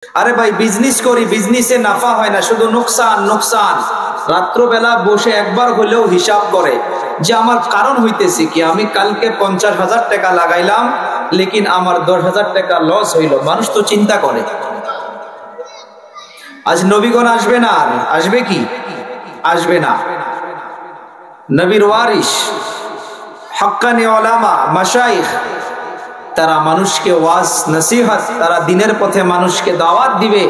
আরে ভাই বিজনেস করি, বিজনেসে নাফা হয় না, শুধু নোকসান নোকসান। রাত্রবেলা বসে একবার হলেও হিসাব করে যে আমার কারণ হইতেছে কি, আমি কালকে 50,000 টাকা লাগাইলাম, লেকিন আমার 10,000 টাকা লস হইল। মানুষ তো চিন্তা করে। আজ নবীগণ আসবে না, আর আসবে কি? আসবে না। নবীর ওয়ারিস হক্কানি ওলামা মাশাইখ, তারা মানুষকে ওয়াজ নসিহত, তারা দিনের পথে মানুষকে দাওয়াত দিবে,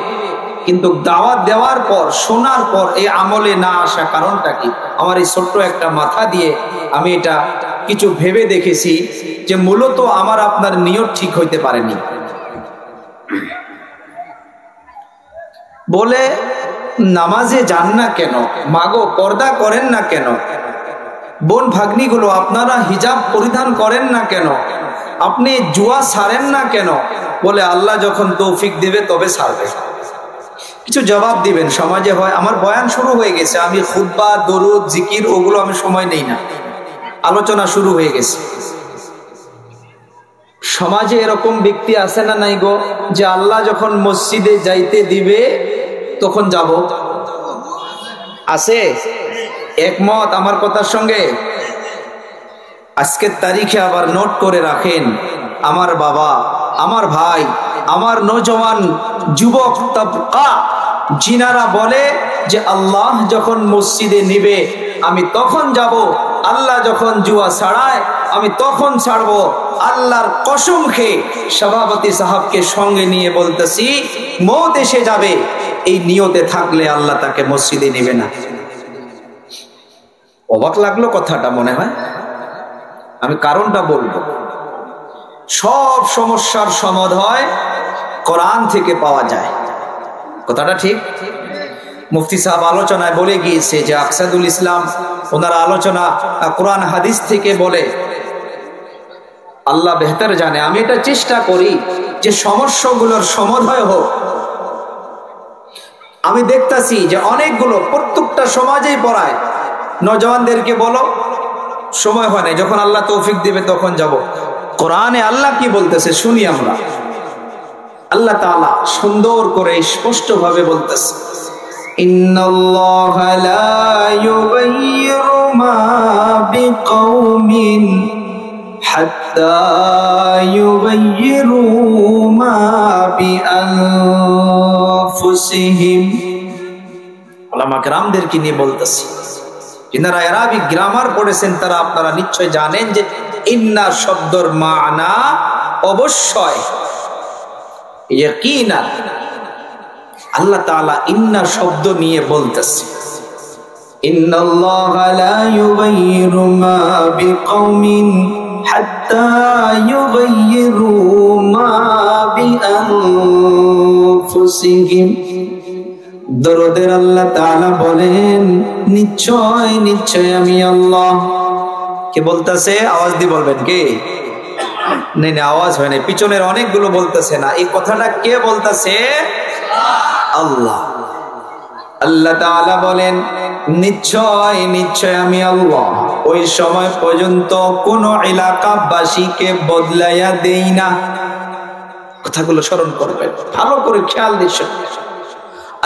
কিন্তু দাওয়াত দেওয়ার পর, শোনার পর এই আমলে না আসা কারণটা কি? আমার এই ছোট্ট একটা মাথা দিয়ে আমি এটা কিছু ভেবে দেখেছি যে মূলত আমার আপনার নিয়ত ঠিক হইতে পারেনি। বলে নামাজে যান না কেন, মাগো পর্দা করেন না কেন, বোন ভাগ্নিগুলো আপনারা হিজাব পরিধান করেন না কেন, আপনি জুয়া ছাড়েন না কেন? বলে আল্লাহ যখন তৌফিক দেবে তবে ছাড়বে। কিছু জবাব দিবেন। সমাজে হয়, আমার বয়ান শুরু হয়ে গেছে, আমি খুতবা দরুদ জিকির ওগুলো আমি সময় নেই না, আলোচনা শুরু হয়ে গেছে। সমাজে এরকম ব্যক্তি আছে না নাই গো, যে আল্লাহ যখন মসজিদে যাইতে দিবে তখন যাব? আছে? একমত আমার কথার সঙ্গে? আজকের তারিখে আবার নোট করে রাখেন, আমার বাবা, আমার ভাই, আমার নওজওয়ান যুবক তবকা, জিনারা বলে যে আল্লাহ যখন মসজিদে নিবে আমি তখন যাব, আল্লাহ যখন জুয়া ছাড়ায় আমি তখন ছাড়বো। আল্লাহর কসম খেয়ে সভাপতি সাহেবকে সঙ্গে নিয়ে বলতেছি, মওত এসে যাবে, এই নিয়তে থাকলে আল্লাহ তাকে মসজিদে নেবে না। অবাক লাগলো কথাটা মনে হয়? আমি কারণটা বলবো। সব সমস্যার সমাধান কোরআন থেকে পাওয়া যায়, কথাটা ঠিক। মুফতি সাহেব আলোচনায় বলে গিয়েছে যে আকসাদুল ইসলাম ওনারা আলোচনা কোরআন হাদিস থেকে বলে, আল্লাহ বেহতর জানে। আমি এটা চেষ্টা করি যে সমস্যাগুলোর সমাধান হোক। আমি দেখতাছি যে অনেকগুলো, প্রত্যেকটা সমাজেই পড়ায়, নওজওয়ানদেরকে বলো, সময় হয় না, যখন আল্লাহ তৌফিক দিবে তখন যাব। কোরআনে আল্লাহ কি বলতেছে শুনি আমরা। আল্লাহ তাআলা সুন্দর করে স্পষ্ট ভাবে বলতেছে, ইন্নাল্লাহা লা ইউগাইয়িরু মা বিকাউমিন হাত্তা ইউগাইয়িরু মা বিআনফুসিহিম। উলামা কেরামদেরকে নিয়ে বলতেছে, যিনারা আরবিক গ্রামার পড়েছেন তারা আপনারা নিশ্চয় জানেন যে ইন্না শব্দর মানা অবশ্যই, ইয়াকিনান। আল্লাহ তাআলা ইন্না শব্দ নিয়ে বলতেছে, ইন্নাল্লাহা লা ইউগাইয়িরু মা বিকাউমিন হাত্তা ইউগাইয়িরু মা বিআনফুসিহিম। দরদের আল্লাহ তাআলা বলেন, নিশ্চয় নিশ্চয় আমি আল্লাহ। কে বলতেছে? আওয়াজ দিয়ে বলবেন কে? নেই না, আওয়াজ হয় না, পিছনের অনেকগুলো বলতেছে না। এই কথাটা কে বলতেছে? আল্লাহ। আল্লাহ তাআলা বলেন, নিশ্চয় নিশ্চয় আমি আল্লাহ ওই সময় পর্যন্ত কোন এলাকাবাসীকে বদলাইয়া দেই না। কথাগুলো স্মরণ করবেন, ভালো করে খেয়াল দিচ্ছেন।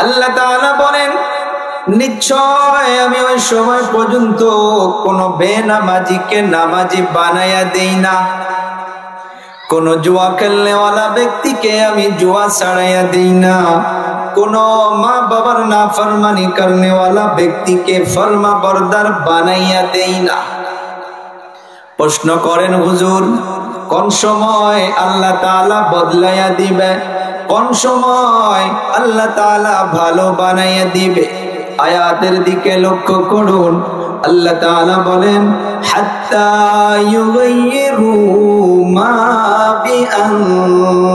আল্লাহ তাআলা বলেন, নিশ্চয় আমি ওই সময় পর্যন্ত কোন বেনামাজিকে নামাজি বানাইয়া দেই না, কোন জুয়া খেলনেওয়ালা ব্যক্তিকে আমি জুয়া ছাড়াইয়া দেই না, কোন মা বাবার নাফরমানি করনেওয়ালা ব্যক্তিকে ফরমা বরদার বানাইয়া দেই না। প্রশ্ন করেন হুজুর, কোন সময় আল্লাহ তাআলা বদলাইয়া দিবে? কোন সময় আল্লাহ তাআলা ভালো বানাইয়া দিবে? আয়াতের দিকে লক্ষ্য করুন। আল্লাহ তাআলা বলেন, হাত্তা ইউগাইয়িরু মা বিআনফুসিহিম।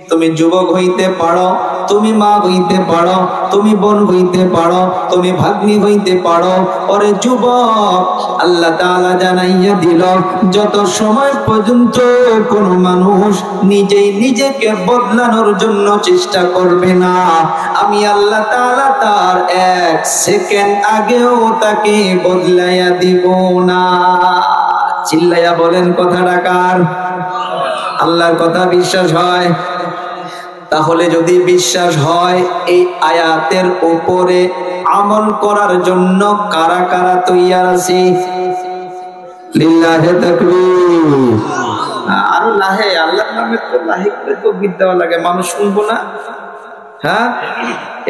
তুমি যুবক হইতে পারো, তুমি মা হইতে পারো, তুমি বোন হইতে পারো, তুমি ভাগ্নি হইতে পারো। ওরে যুবক, আল্লাহ তাআলা জানাইয়া দিল, যত সময় পর্যন্ত কোন মানুষ নিজেই নিজেকে বদলানোর জন্য চেষ্টা করবে না, আমি আল্লাহ তাআলা তার 1 সেকেন্ড আগেও তাকে বদলাইয়া দিব না। চিল্লাইয়া বলেন কথাটা কার? আল্লাহর কথা বিশ্বাস হয়? তাহলে যদি বিশ্বাস হয় এই আয়াতের উপরে আমল করার জন্য কারা কারা তৈয়ার আছি? লিল্লাহি তাকবীর। আরো লাহে, আল্লাহর নামে তো লাহে করে তো বিদ্যা লাগে, মানুষ শুনবো না? হ্যাঁ,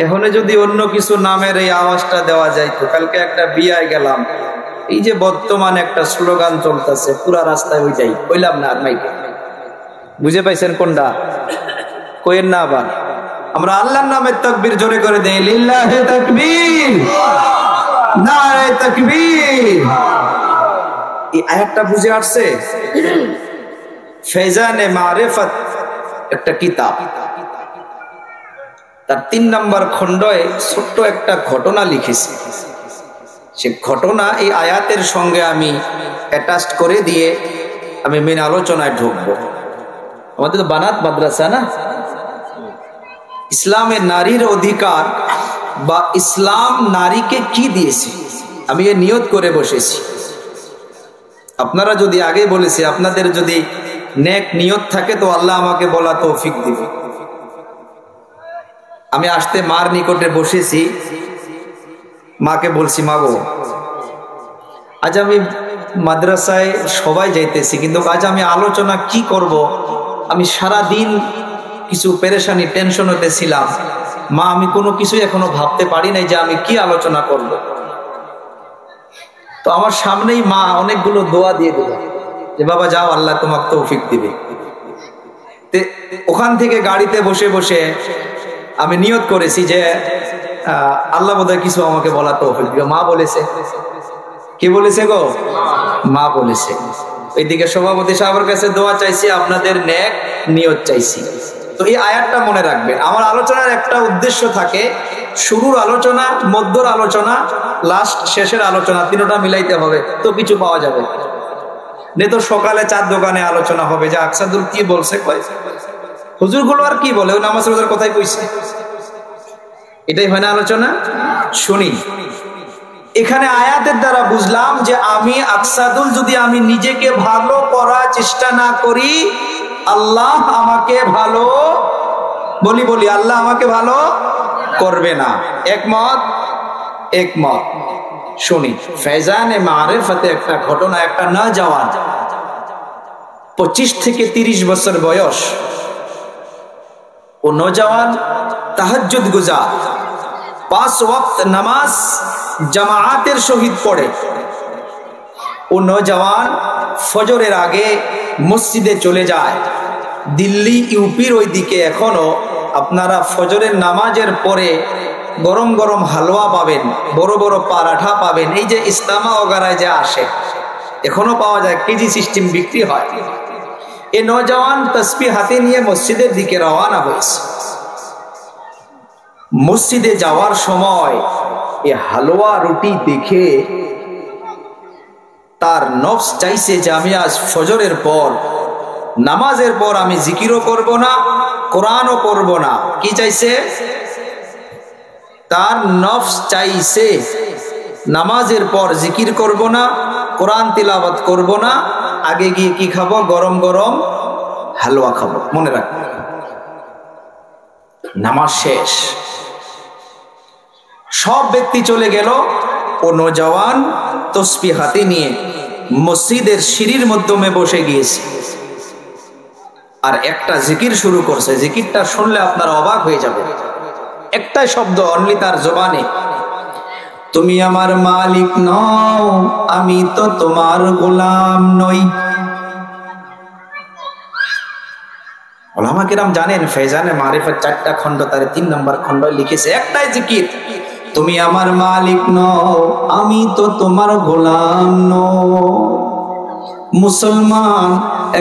এখানে যদি অন্য কিছু নামের এই আওয়াজটা দেওয়া যায় তো। কালকে একটা বিয়ায় গেলাম, এই যে বর্তমানে একটা স্লোগান চলতেছে পুরা রাস্তায় ওইটাই কইলাম না, মাইকে বুঝে পাইছেন কোনটা? কইেন না আবার। আমরা আল্লাহর নামের তাকবীর জোরে করে দেই, লিল্লাহি তাকবীর, নারে তাকবীর। এই আয়াতটা বুঝে আসছে? ফেজানে মারিফাত একটা কিতাব, তার 3 নম্বর খণ্ডে ছোট্ট একটা ঘটনা লিখেছি। সে ঘটনা এই আয়াতের সঙ্গে আমি অ্যাটাচ করে দিয়ে আমি মেন আলোচনায় ঢুকবো। আমাদের তো বানাত মাদ্রাসা না, ইসলামে নারীর অধিকার বা ইসলাম নারীকে কি দিয়েছে আমি এ নিয়ত করে বসেছি। আপনারা যদি আগে বলেছি, আপনাদের যদি নেক নিয়ত থাকে তো আল্লাহ আমাকে বলা তৌফিক দিবে। আমি আসতে মার নিকটে বসেছি, মাকে বলছি, মা গো আজ আমি মাদ্রাসায় সবাই যাইতেছি, কিন্তু আজ আমি আলোচনা কি করব, আমি সারা দিন কিছু পেরেশানি টেনশন হতেছিলাম। মা, আমি কোনো কিছু এখনো ভাবতে পারি নাই যে আমি কি আলোচনা করব। তো আমার সামনেই মা অনেকগুলো দোয়া দিয়ে দিল যে বাবা যাও, আল্লাহ তোমাকে তৌফিক দিবে। ওখান থেকে গাড়িতে বসে বসে আমি নিয়ত করেছি যে আল্লাহ বোধহয় কিছু আমাকে বলা তৌফিক দিবে। মা বলেছে, কি বলেছে গো? মা বলেছে। এইদিকে সভাপতি সাহেবের কাছে দোয়া চাইছি, আপনাদের নেক নিয়ত চাইছি। তো এই আয়াতটা মনে রাখবেন। আমার আলোচনার একটা উদ্দেশ্য থাকে, শুরুর আলোচনা, মধ্যর আলোচনা, লাস্ট শেষের আলোচনা, তিনটা মিলাইতে হবে তো কিছু পাওয়া যাবে। নে তো সকালে 4 দোকানে আলোচনা হবে যে আকসাদুল কি বলছে, হুজুর গুলো আর কি বলে, ওই নামাজ রোজার কথাই কইছে, এটাই হয় না আলোচনা। শুনি, এখানে আয়াতের দ্বারা বুঝলাম যে আমি আকসাদুল যদি আমি নিজেকে ভালো করার চেষ্টা না করি, আল্লাহ আমাকে ভালো বলি আল্লাহ আমাকে ভালো করবে না। একমত? একমত। শুনি, ফেজানে মারিফাতে একটা ঘটনা, একটা নওজওয়ান 25 থেকে 30 বছর বয়স, ও নওজওয়ান তাহাজ্জুদ গুজার, 5 ওয়াক্ত নামাজ জামাআতের সহিত পড়ে। ও নওজওয়ান ফজরের আগে মসজিদে চলে যায়। দিল্লি, ইউপির ওই দিকে এখনো আপনারা ফজরের নামাজের পরে গরম গরম হালুয়া পাবেন, বড় বড় পারাঠা পাবেন। এই যে ইস্তামা ওগারায় যে আসে, এখনো পাওয়া যায়, কেজি সিস্টেম বিক্রি হয়। এ নওজওয়ান তাসবিহ হাতে নিয়ে মসজিদের দিকে রওনা হয়েছে। মসজিদে যাওয়ার সময় এ হালুয়া রুটি দেখে তার নফস চাইছে যে আমি আজ ফজরের পর, নামাজের পর আমি জিকিরও করব না, কোরআনও পড়ব না। কি চাইছে? তার নফস চাইছে নামাজের পর জিকির করব না, কোরআন তিলাওয়াত করব না, আগে গিয়ে কি খাবো? গরম গরম হালুয়া খাবো। মনে রাখবেন, নামাজ শেষ, সব ব্যক্তি চলে গেল। ও নওজওয়ান তাসবিহ হাতে নিয়ে মসজিদের সিঁড়ির মাধ্যমে বসে গিয়েছে আর একটা জিকির শুরু করছে। জিকিরটা শুনলে আপনারা অবাক হয়ে যাবে। একটাই শব্দ, অনলি তার জবানে, তুমি আমার মালিক নও, আমি তো তোমার গোলাম নই। উলামা কিরাম জানেন, ফেজানে মারিফাত 4টা খণ্ড, তার 3 নম্বর খণ্ড লিখেছে একটাই জিকির, তুমি আমার মালিক নও, আমি তো তোমার গোলাম নই। মুসলমান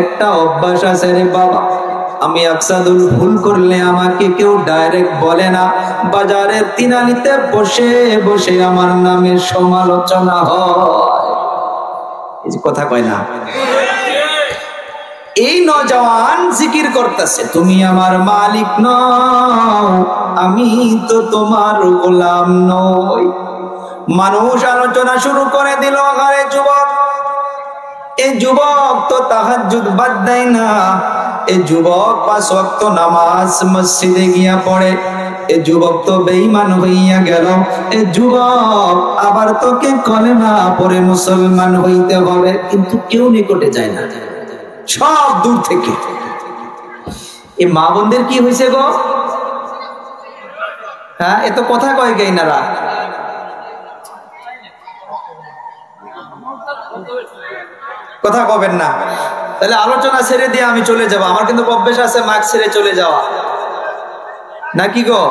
একটা অভ্যাস আছে রে বাবা, আমি আকসাদুল ভুল করলে আমাকে কেউ ডাইরেক্ট বলে না, বাজারের তিনালিতে বসে বসে আমার নামে সমালোচনা হয়। এই যে কথা কয় না, এই নওজওয়ান জিকির করতেছে, তুমি আমার মালিক নও, আমি তো তোমার গোলাম নই। মানুষ আলোচনা শুরু করে দিল, আরে যুবক, এই যুবক তো তাহাজ্জুদ বাদ দেয় না, এই যুবক 5 ওয়াক্ত নামাজ মসজিদে গিয়া পড়ে, এই যুবক তো বেঈমান হইয়া গেল, এই যুবক আবার তোকে কলেমা পড়ে মুসলমান হইতে হবে, কিন্তু কেউ নিকটে যায় না, সব দূর থেকে। এই মা বোনদের কি হয়েছে গো? হ্যাঁ, এত কথা কয় গে ইনারা। কথা কবেন না, তাহলে আলোচনা ছেড়ে দিয়ে আমি চলে যাব। আমার কিন্তু অভ্যাস আছে মাইক ছেড়ে চলে যাওয়া, নাকি গো?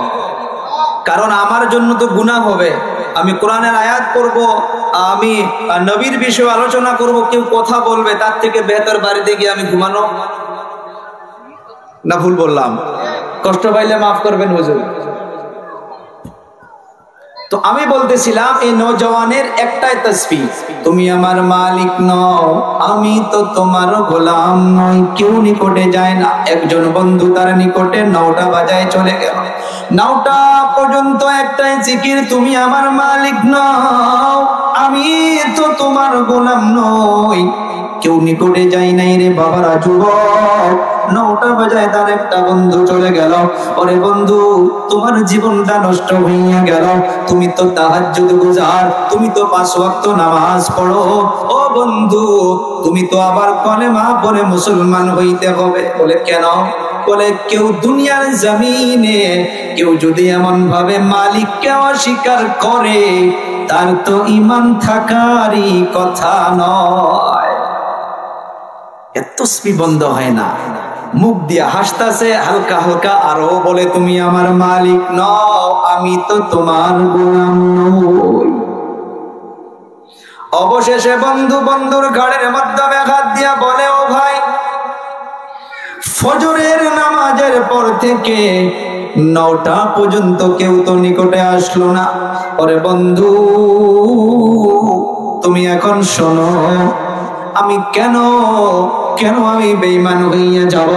কারণ আমার জন্য তো গুনাহ হবে। আমি কোরআনের আয়াত পড়ব, আমি নবীর বিষয়ে আলোচনা করব, কেউ কথা বলবে, তার থেকে বেহতর বাড়িতে গিয়ে আমি ঘুমানো। না ভুল বললাম? কষ্ট পাইলে মাফ করবেন হুজুর। তো আমি বলতেছিলাম এই নওজওয়ানের একটাই তাসবিহ, তুমি আমার মালিক নও, আমি তো তোমার গোলাম নই। কেউ নিকটে যায় না। একজন বন্ধু তার নিকটে 9টা বাজায় চলে গেল, 9টা পর্যন্ত একটাই জিকির, তুমি আমার মালিক নও, আমি তো তোমার গোলাম নই। কেউ নিকটে যায় নাই রে বাবারা। যুবক 9টা বাজায় তার একটা বন্ধু চলে গেল, ওরে বন্ধু তোমার জীবনটা নষ্ট হইয়া গেল, তুমি তো তাহাজ্জুদ গুজার, তুমি তো 5 ওয়াক্ত নামাজ পড়ো, ও বন্ধু তুমি তো আবার কলেমা পড়ে মুসলমান হইতে হবে। বলে কেন? বলে কেউ দুনিয়ার জমিনে কেউ যদি এমন ভাবে মালিককে অস্বীকার করে, তার তো ঈমান থাকারই কথা নয়। এত তসবিহ বন্ধ হয় না, মুখ দিয়া হাসতাছে হালকা হালকা, আরো বলে তুমি আমার মালিক নও, আমি তো তোমার গোলাম নই। অবশেষে বন্ধু বন্ধুর ঘাড়ের মাধ্যমে হাত দিয়া বলে, ও ভাই, ফজরের নামাজের পর থেকে 9টা পর্যন্ত কেউ তো নিকটে আসলো না। ওরে বন্ধু তুমি এখন শোনো, আমি কেন আমি বেঈমান হইয়া যাব?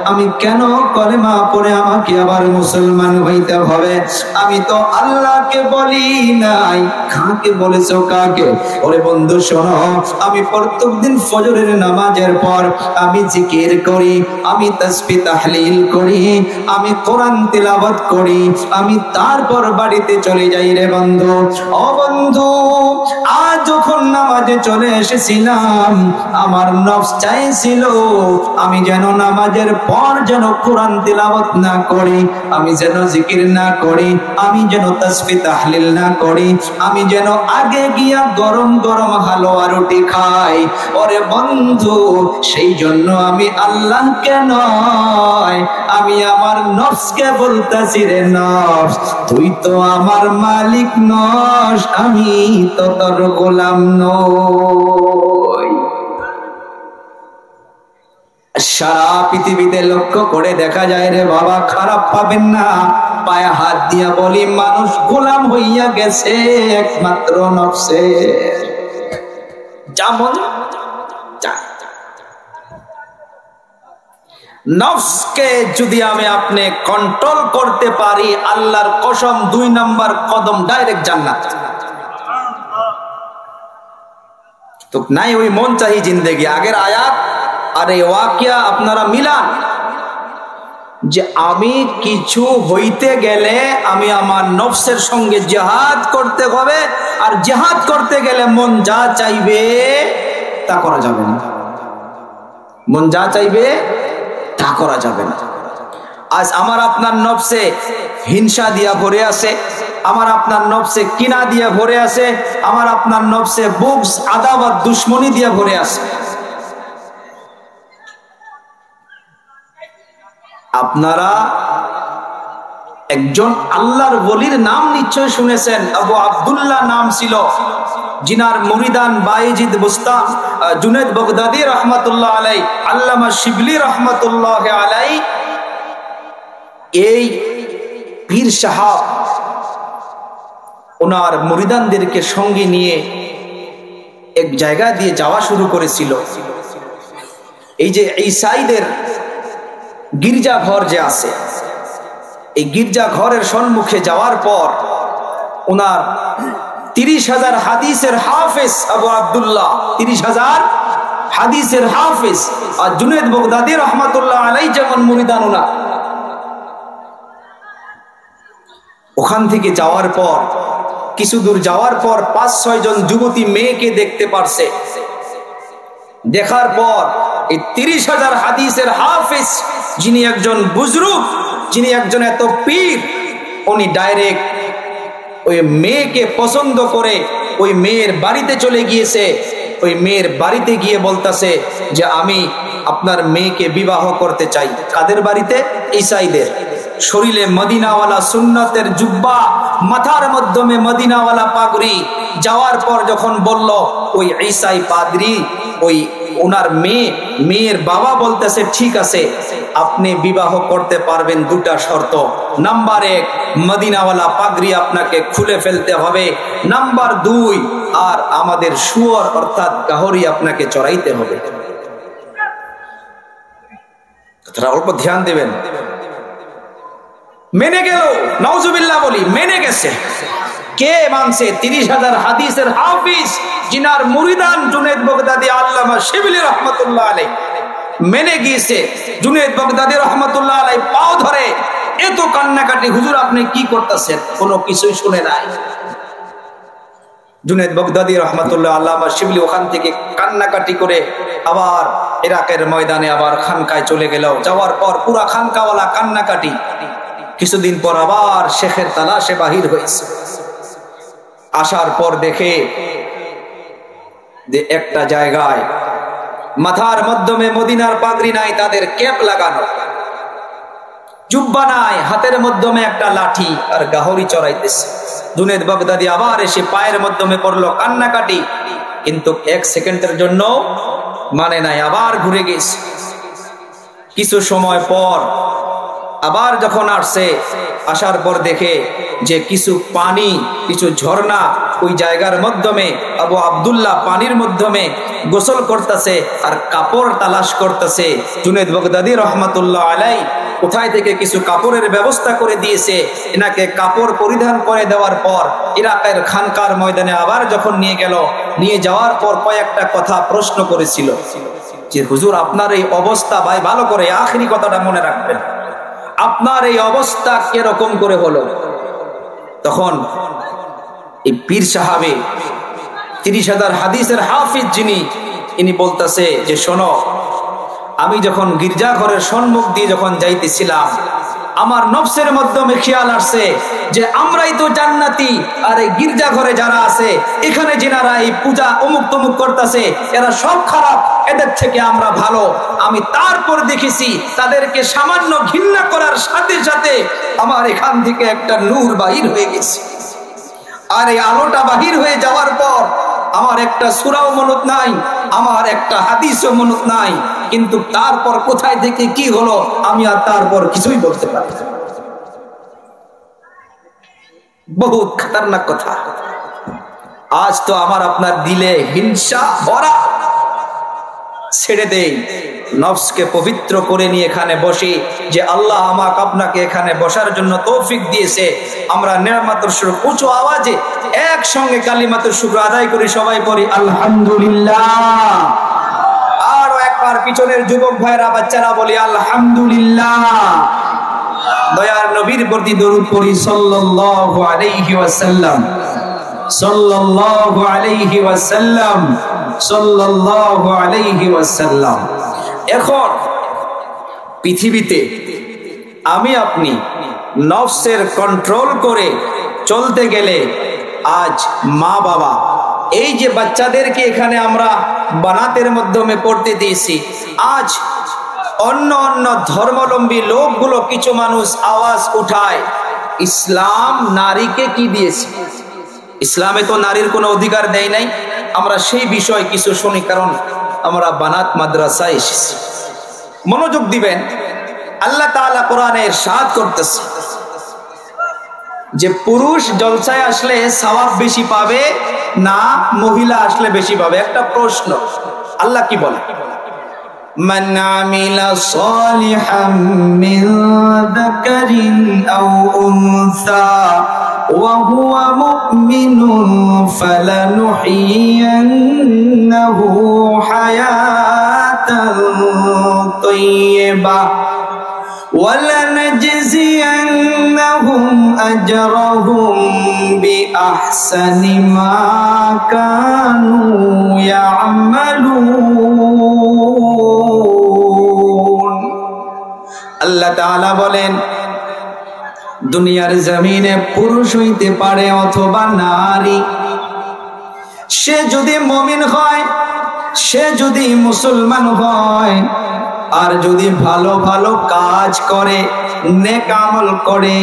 আমি কেন কলেমা পড়ে আমাকে আবার মুসলমান হইতে হবে? আমি তো আল্লাহকে বলি নাই, কাকে বলেছো কাকে? ওরে বন্ধু শোনো, আমি প্রত্যেকদিন ফজরের নামাজের পর আমি জিকির করি, আমি তাসবিহ তাহলিল করি, আমি কোরআন তিলাওয়াত করি, আমি তারপর বাড়িতে চলে যাই রে বন্ধু। ও বন্ধু, আজ যখন নামাজে চলে এসেছিলাম, আমার নফস চাইছিল আমি যেন নামাজের পর যেন কোরআন তিলাওয়াত না করি, আমি যেন জিকির না করি, আমি যেন তাসবিহ তাহলিল না করি, আমি যেন আগে গিয়া গরম গরম হালুয়া রুটি খাই। ওরে বন্ধু, সেই জন্য আমি আল্লাহকে নয়, আমি আমার নফসকে বলতাছি, রে নফস তুই তো আমার মালিক নস, আমি তো তোর গোলাম নই। সারা পৃথিবীতে লক্ষ্য করে দেখা যায় রে বাবা, খারাপ পাবেন না, পায়ে হাত দিয়া বলি, মানুষ গোলাম হইয়া গেছে একমাত্র নফসের। যেমন নফসকে যদি আমি আপনি কন্ট্রোল করতে পারি, আল্লাহর কসম 2 নাম্বার কদম ডাইরেক্ট জান্নাত। তো নাই ওই মন চাহি জিন্দেগি। আগের আয়াত আর এই ওয়াকিয়া আপনারা মিলান, যে আমি কিছু হইতে গেলে আমি আমার নফসের সঙ্গে জিহাদ করতে হবে, আর জিহাদ করতে গেলে মন যা চাইবে তা করা যাবে না। মন যা চাইবে তা করা যাবে না। আজ আমার আপনার নফসে হিংসা দিয়া ভরে আছে, আমার আপনার নফসে কিনা দিয়া ভরে আছে, আমার আপনার নফসে বুগস আদাওয়াত দুশমনি দিয়া ভরে আছে। আপনারা একজন আল্লাহর ওলির নাম নিশ্চয় শুনেছেন, আবু আব্দুল্লাহ নাম ছিল, জিনার মুরিদান বাইজিদ বুস্তাম, জুনেদ বগদাদি রহমাতুল্লাহ আলাই, আল্লামা শিবলি রহমাতুল্লাহ আলাই, এই পীর সাহেব ওনার মুরিদানদেরকে সঙ্গে নিয়ে এক জায়গা দিয়ে যাওয়া শুরু করেছিল। এই যে ঈসাইদের গির্জা ঘর যে আছে, এই গির্জা ঘরের সম্মুখে যাওয়ার পর ওনার 30,000 হাদিসের হাফেজ আবু আব্দুল্লাহ, 30,000 হাদিসের হাফেজ। আর জুনায়েদ বাগদাদী রহমাতুল্লাহ আলাইহি যেমন মুরিদান ওনার। ওখান থেকে যাওয়ার পর কিছু দূর যাওয়ার পর 5-6 জন যুবতী মেয়েকে দেখতে পারছে। দেখার পর এই 30,000 হাদিসের হাফেজ, যিনি একজন বুজরুগ, যিনি একজন এত পীর, উনি ডাইরেক্ট ওই মেয়েকে পছন্দ করে ওই মেয়ের বাড়িতে চলে গিয়েছে। ওই মেয়ের বাড়িতে গিয়ে বলতেছে যে আমি আপনার মেয়েকে বিবাহ করতে চাই। কাদের বাড়িতে? ঈসাইদের। শরীরে মদিনাওয়ালা সুন্নতের জুব্বা, মাথার মাধ্যমে মদিনাওয়ালা পাগড়ি। যাওয়ার পর যখন বলল, ওই ঈসাই পাদ্রী, ওই ওনার মেয়ের বাবা বলতেছে ঠিক আছে, আপনি বিবাহ করতে পারবেন, দুটা শর্ত। নাম্বার 1, মদিনাওয়ালা পাগড়ি আপনাকে খুলে ফেলতে হবে। নাম্বার 2, আর আমাদের শুয়োর অর্থাৎ গাহরি আপনাকে চড়াইতে হবে। কথাটা অল্প ধ্যান দেবেন। মেনে গেল, নাউজুবিল্লাহ বলি, মেনে গেছে। কে মানছে? 30,000 হাদিসের হাফিজ, জিনার মুরিদান জুনায়েদ বাগদাদী আল্লামা শিবলি রহমাতুল্লাহ আলাইহি মেনে গিয়েছে। জুনায়েদ বাগদাদী রহমাতুল্লাহ আলাইহি পাও ধরে এত কান্নাকাটি, হুজুর আপনি কি করতেছেন? কোনো কিছুই শুনে নাই। জুনায়েদ বাগদাদী রহমাতুল্লাহ আল্লামা শিবলি ওখান থেকে কান্নাকাটি করে আবার ইরাকের ময়দানে আবার খানকায় চলে গেল। যাওয়ার পর পুরা খানকাওয়ালা কান্নাকাটি। কিছুদিন পর আবার শেখের তালাশে বাহির হয়েছে। আসার পর দেখে যে একটা জায়গায় মাথার মাধ্যমে মদিনার পাগড়ি নাই, তাদের ক্যাপ লাগানো, জুব্বা নাই, হাতের মাধ্যমে একটা লাঠি আর গাহরি চড়াইতেছে। জুনায়েদ বাগদাদী আবার এসে পায়ের মাধ্যমে পড়লো, কান্নাকাটি, কিন্তু 1 সেকেন্ডের জন্য মানে নাই, আবার ঘুরে গেছে। কিছু সময় পর আবার যখন আসছে, আসার পর দেখে যে কিছু পানি, কিছু ঝর্ণা ওই জায়গার মাধ্যমে আবু আব্দুল্লাহ পানির মাধ্যমে গোসল করতেছে আর কাপড় তালাশ করতেছে। জুনায়েদ বাগদাদী রহমাতুল্লাহ আলাইহি কোথায় থেকে কিছু কাপড়ের ব্যবস্থা করে দিয়েছে। এনাকে কাপড় পরিধান করে দেওয়ার পর ইরাকের খানকার ময়দানে আবার যখন নিয়ে গেল, নিয়ে যাওয়ার পর কয়েকটা কথা প্রশ্ন করেছিল যে হুজুর আপনার এই অবস্থা, ভাই ভালো করে আখেরি কথাটা মনে রাখবেন, আপনার এই অবস্থা কিরকম করে হলো? তখন এই পীর সাহাবে 30,000 হাদিসের হাফিজ যিনি, ইনি বলতেছে যে শোনো, আমি যখন গির্জাঘরের সম্মুখ দিয়ে যখন যাইতেছিলাম, আমার নফসের মাধ্যমে খেয়াল আসছে যে আমরাই তো জান্নাতি, আর এই গির্জাঘরে যারা আছে এখানে যেনারা এই পূজা অমুক তমুক করতেছে এরা সব খারাপ, এদের থেকে আমরা ভালো। আমি তারপর দেখেছি তাদেরকে সামান্য ঘৃণা করার সাথে সাথে আমার এখান থেকে একটা নূর বাহির হয়ে গেছে। আর এই আলোটা বাহির হয়ে যাওয়ার পর আমার একটা সূরাও মনত নাই, আমার একটা হাদিসও মনত নাই, কিন্তু তারপর কোথায় থেকে কি হলো আমি আর তারপর কিছুই বলতে পারি না। বহুত খতরনাক কথা। আজ তো আমার আপনার দিলে হিংসা ভরা। ছেড়ে দেই, নফসকে পবিত্র করে নিয়ে এখানে বসি যে আল্লাহ আমাকে আপনাকে এখানে বসার জন্য তৌফিক দিয়েছে। আমরা নিয়ামতের শুকর উঁচু আওয়াজে একসঙ্গে কালিমাতুর শুকর আদায় করি, সবাই পড়ি আলহামদুলিল্লাহ। আরো একবার পিছনের যুবক ভাইরা বাচ্চারা বলি আলহামদুলিল্লাহ। দয়ার নবীর প্রতি দরুদ পড়ি সাল্লাল্লাহু আলাইহি ওয়াসাল্লাম, সাল্লাল্লাহু আলাইহি ওয়াসাল্লাম, সাল্লাল্লাহু আলাইহি ওয়াসাল্লাম। এখন পৃথিবীতে আমি আপনি নফসের কন্ট্রোল করে চলতে গেলে আজ মা বাবা, এই যে বাচ্চাদেরকে এখানে আমরা বানাতের মাধ্যমে পড়তে দিয়েছি, আজ অন্য অন্য ধর্মাবলম্বী লোকগুলো কিছু মানুষ আওয়াজ উঠায় ইসলাম নারীকে কি দিয়েছে। ইসলামে তো নারীর কোনো অধিকার দেয় নাই। আমরা সেই বিষয়ে কিছু শুনি, কারণ আমরা বানাত মাদ্রাসায় এসেছি। মনোযোগ দিবেন, আল্লাহ তাআলা কোরআনে ইরশাদ করতেছে যে পুরুষ জলসায় আসলে সওয়াব বেশি পাবে না মহিলা আসলে বেশি পাবে? একটা প্রশ্ন। আল্লাহ কি বলে? মান আমিলা সালিহাম মিন যাকারিন আও উনসা وهو مؤمن فلنحيينه حياة طيبة ولنجزينهم أجرهم بأحسن ما كانوا يعملون আল্লাহ তাআলা বলেন দুনিয়ার জমিনে পুরুষ হইতে পারে অথবা নারী, সে যদি মুমিন হয়, সে যদি মুসলমান হয়, আর যদি ভালো ভালো কাজ করে, নেক আমল করে,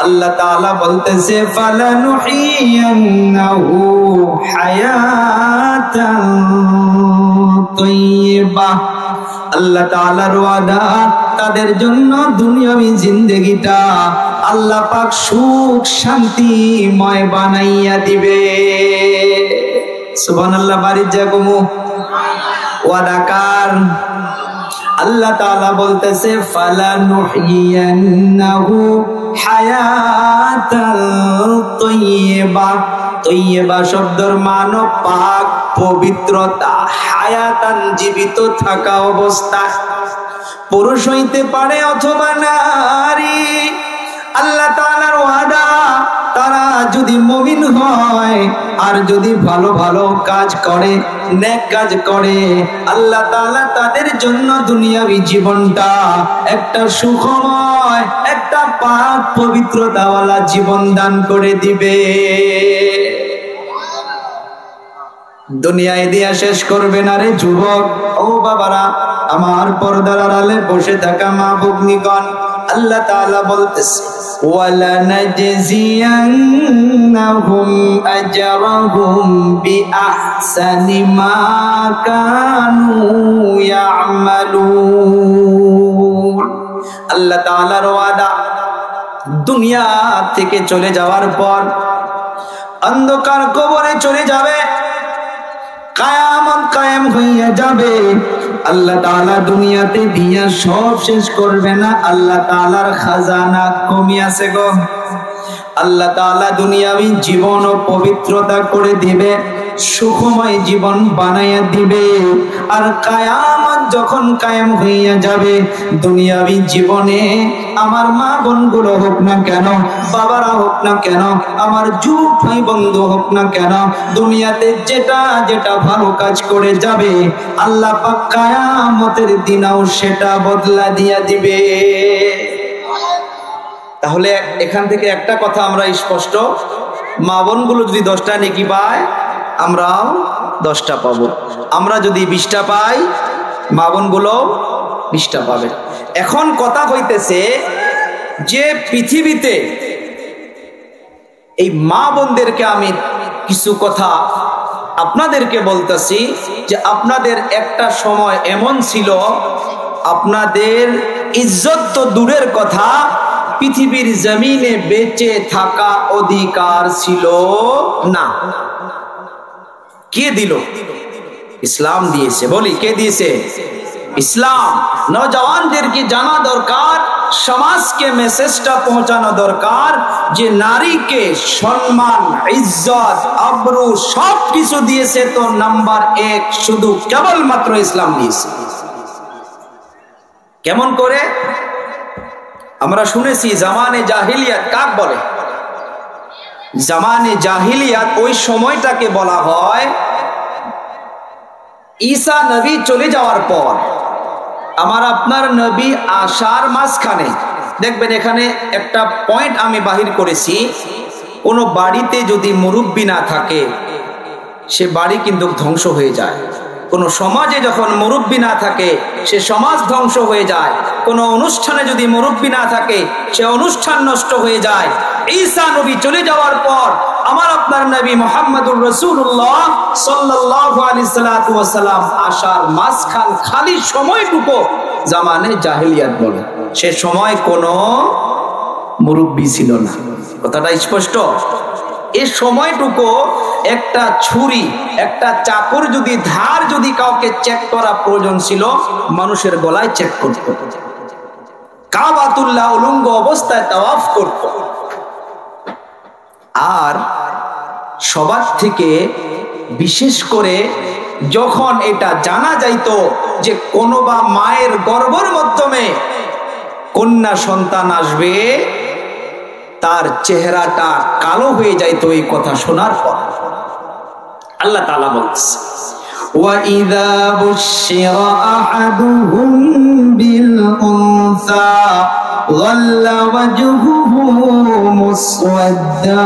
আল্লাহ তাআলা বলতেছে ফালানুহিয়ান্নাহু হায়াতান তাইয়্যিবাহ। আল্লাহ তাআলার ওয়াদা, তাদের জন্য দুনিয়াবী জিন্দেগিটা আল্লাহ পাক সুখ শান্তিময় বানাইয়া দিবে। সুবহানাল্লাহ। বাড়ি যাকমু ওয়াদা কার? আল্লাহ তাআলা বলতেছে ফালানুহিয়ান্নাহু হায়াতান তাইয়্যিবাহ। তাইয়্যিবা শব্দের মানে পাক, পবিত্রতা। হায়াতান জীবিত থাকা অবস্থা। পুরুষ হইতে পারে অথবা নারী। আল্লাহ তাআলার ওয়াদা, তারা যদি মুমিন হয় আর যদি ভালো ভালো কাজ করে, নেক কাজ করে, আল্লাহ তাআলা তাদের জন্য দুনিয়াবী জীবনটা একটা সুখময়, একটা পাক পবিত্রতাওয়ালা জীবন দান করে দিবে। দুনিয়ায় দিয়া শেষ করবে না রে যুবক। ও বাবারা, আমার পর্দার আড়ালে বসে থাকা মা ভগ্নীগণ, আল্লাহ তাআলা বলতেছে ওয়ালানাজজিয়ান্নাহুম আজরাহুম বিআহসানি মা কানু ইয়ামালুন। আল্লাহ তাআলার ওয়াদা, দুনিয়া থেকে চলে যাওয়ার পর অন্ধকার কবরে চলে যাবে, কিয়ামত কায়েম হইয়া যাবে। আল্লাহ তাআলা দুনিয়াতে দিয়া সব শেষ করবে না। আল্লাহ তাআলার খাজানা কমি আছে গো। আল্লাহ তাআলা দুনিয়াবী জীবন ও পবিত্রতা করে দিবে, সুখময় জীবন বানাইয়া দিবে। আর কিয়ামত যখন কায়েম হইয়া যাবে, দুনিয়াবী জীবনে আমার মা বোনগুলো হোক না কেন, বাবারা হোক না কেন, আমার যুবক ভাই বন্ধু হোক না কেন, দুনিয়াতে যেটা যেটা ভালো কাজ করে যাবে, আল্লাহ পাক কিয়ামতের দিনেও সেটা বদলা দিয়া দিবে। তাহলে এখান থেকে একটা কথা আমরা স্পষ্ট, মা বোনগুলো যদি 10টা নেকি পায়, আমরাও 10টা পাবো। আমরা যদি 20টা পাই, মা বোনগুলো 20টা পাবে। এখন কথা হইতেছে যে পৃথিবীতে এই মা বোনদেরকে আমি কিছু কথা আপনাদেরকে বলতেছি যে আপনাদের একটা সময় এমন ছিল, আপনাদের ইজ্জত তো দূরের কথা, পৃথিবীর জমিনে বেঁচে থাকা অধিকার ছিল না। কে দিল? ইসলাম দিয়েছে। বলি, কে দিয়েছে? ইসলাম। নওজওয়ানদেরকে জানা দরকার, সমাজকে মেসেজটা পৌঁছানো দরকার যে নারীকে সম্মান, ইজ্জত, আবরু সব কিছু দিয়েছে তো নাম্বার 1 শুধু কেবলমাত্র ইসলাম দিয়েছে। কেমন করে? আমরা শুনেছি জামানে জাহিলিয়াত কাক বলে? জামানে জাহিলিয়াত ওই সময়টাকে বলা হয় ঈসা নবী চলে যাওয়ার পর আমার আপনার নবী আসার মাঝখানে। দেখবেন এখানে একটা পয়েন্ট আমি বাহির করেছি, কোন বাড়িতে যদি মুরব্বি না থাকে সে বাড়ি কিন্তু ধ্বংস হয়ে যায়। কোন সমাজে যখন মুরব্বি না থাকে সে সমাজ ধ্বংস হয়ে যায়। কোন অনুষ্ঠানে যদি মুরব্বি না থাকে সে অনুষ্ঠান নষ্ট হয়ে যায়। ঈসা নবী চলে যাওয়ার পর আমার আপনার নবী মুহাম্মদুর রাসূলুল্লাহ সাল্লাল্লাহু আলাইহি ওয়াসাল্লাম আসার মাঝখান খালি সময়টুকু জামানে জাহেলিয়াত বলে। সে সময় কোনো মুরব্বি ছিল না। কথাটা স্পষ্ট? এই সময়টুকু একটা ছুরি, একটা চাকুর যদি ধার যদি কাউকে চেক করা প্রয়োজন ছিল, মানুষের গলায় চেক করত। কাবাতুল্লাহ উলঙ্গ অবস্থায় তাওয়াফ করত। আর সবার থেকে বিশেষ করে যখন এটা জানা যাইতো যে কোনো বা মায়ের গর্ভের মাধ্যমে কন্যা সন্তান আসবে, তার চেহারাটা কালো হয়ে যাইতো এই কথা শোনার পর। আল্লাহ তাআলা বলছে, وَإِذَا بُشِّرَ أَحَدُهُم بِالْأُنثَى ظَلَّ وَجْهُهُ مُسْوَدًّا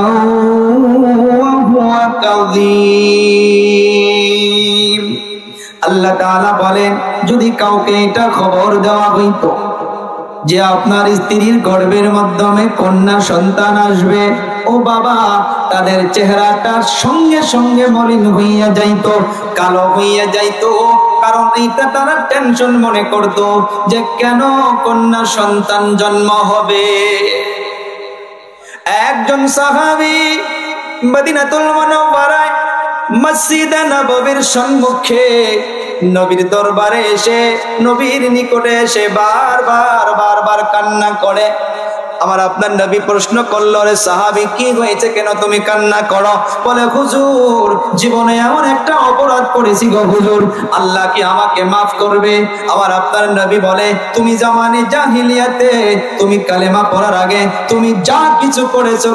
وَهُوَ كَظِيمٌ। আল্লাহ তাআলা বলেন, যদি কাউকে এটা খবর দেওয়া হইতো যে আপনার স্ত্রীর গর্ভের মাধ্যমে কন্যা সন্তান আসবে, ও বাবা, তাদের চেহারাটার সঙ্গে সঙ্গে মলিন হইয়া যাইতো, কালো হইয়া যাইতো। কারণ এইটা তারা টেনশন মনে করত যে কেন কন্যা সন্তান জন্ম হবে। একজন সাহাবী মদিনাতুল মুনাওয়ারায় মসজিদে নববীর সম্মুখে নবীর দরবারে এসে, নবীর নিকটে এসে বারবার কান্না করে। আমার আপনার নবী প্রশ্ন করলো, রে সাহাবী, কি হয়েছে, কেন তুমি কান্না করো? বলে, হুজুর, জীবনে এমন একটা অপরাধ করেছি গো হুজুর, আল্লাহ কি আমাকে মাফ করবে? আমার আপনার নবী বলে, তুমি জামানে জাহিলিয়াতে, তুমি কালেমা পড়ার আগে তুমি যা কিছু করেছো,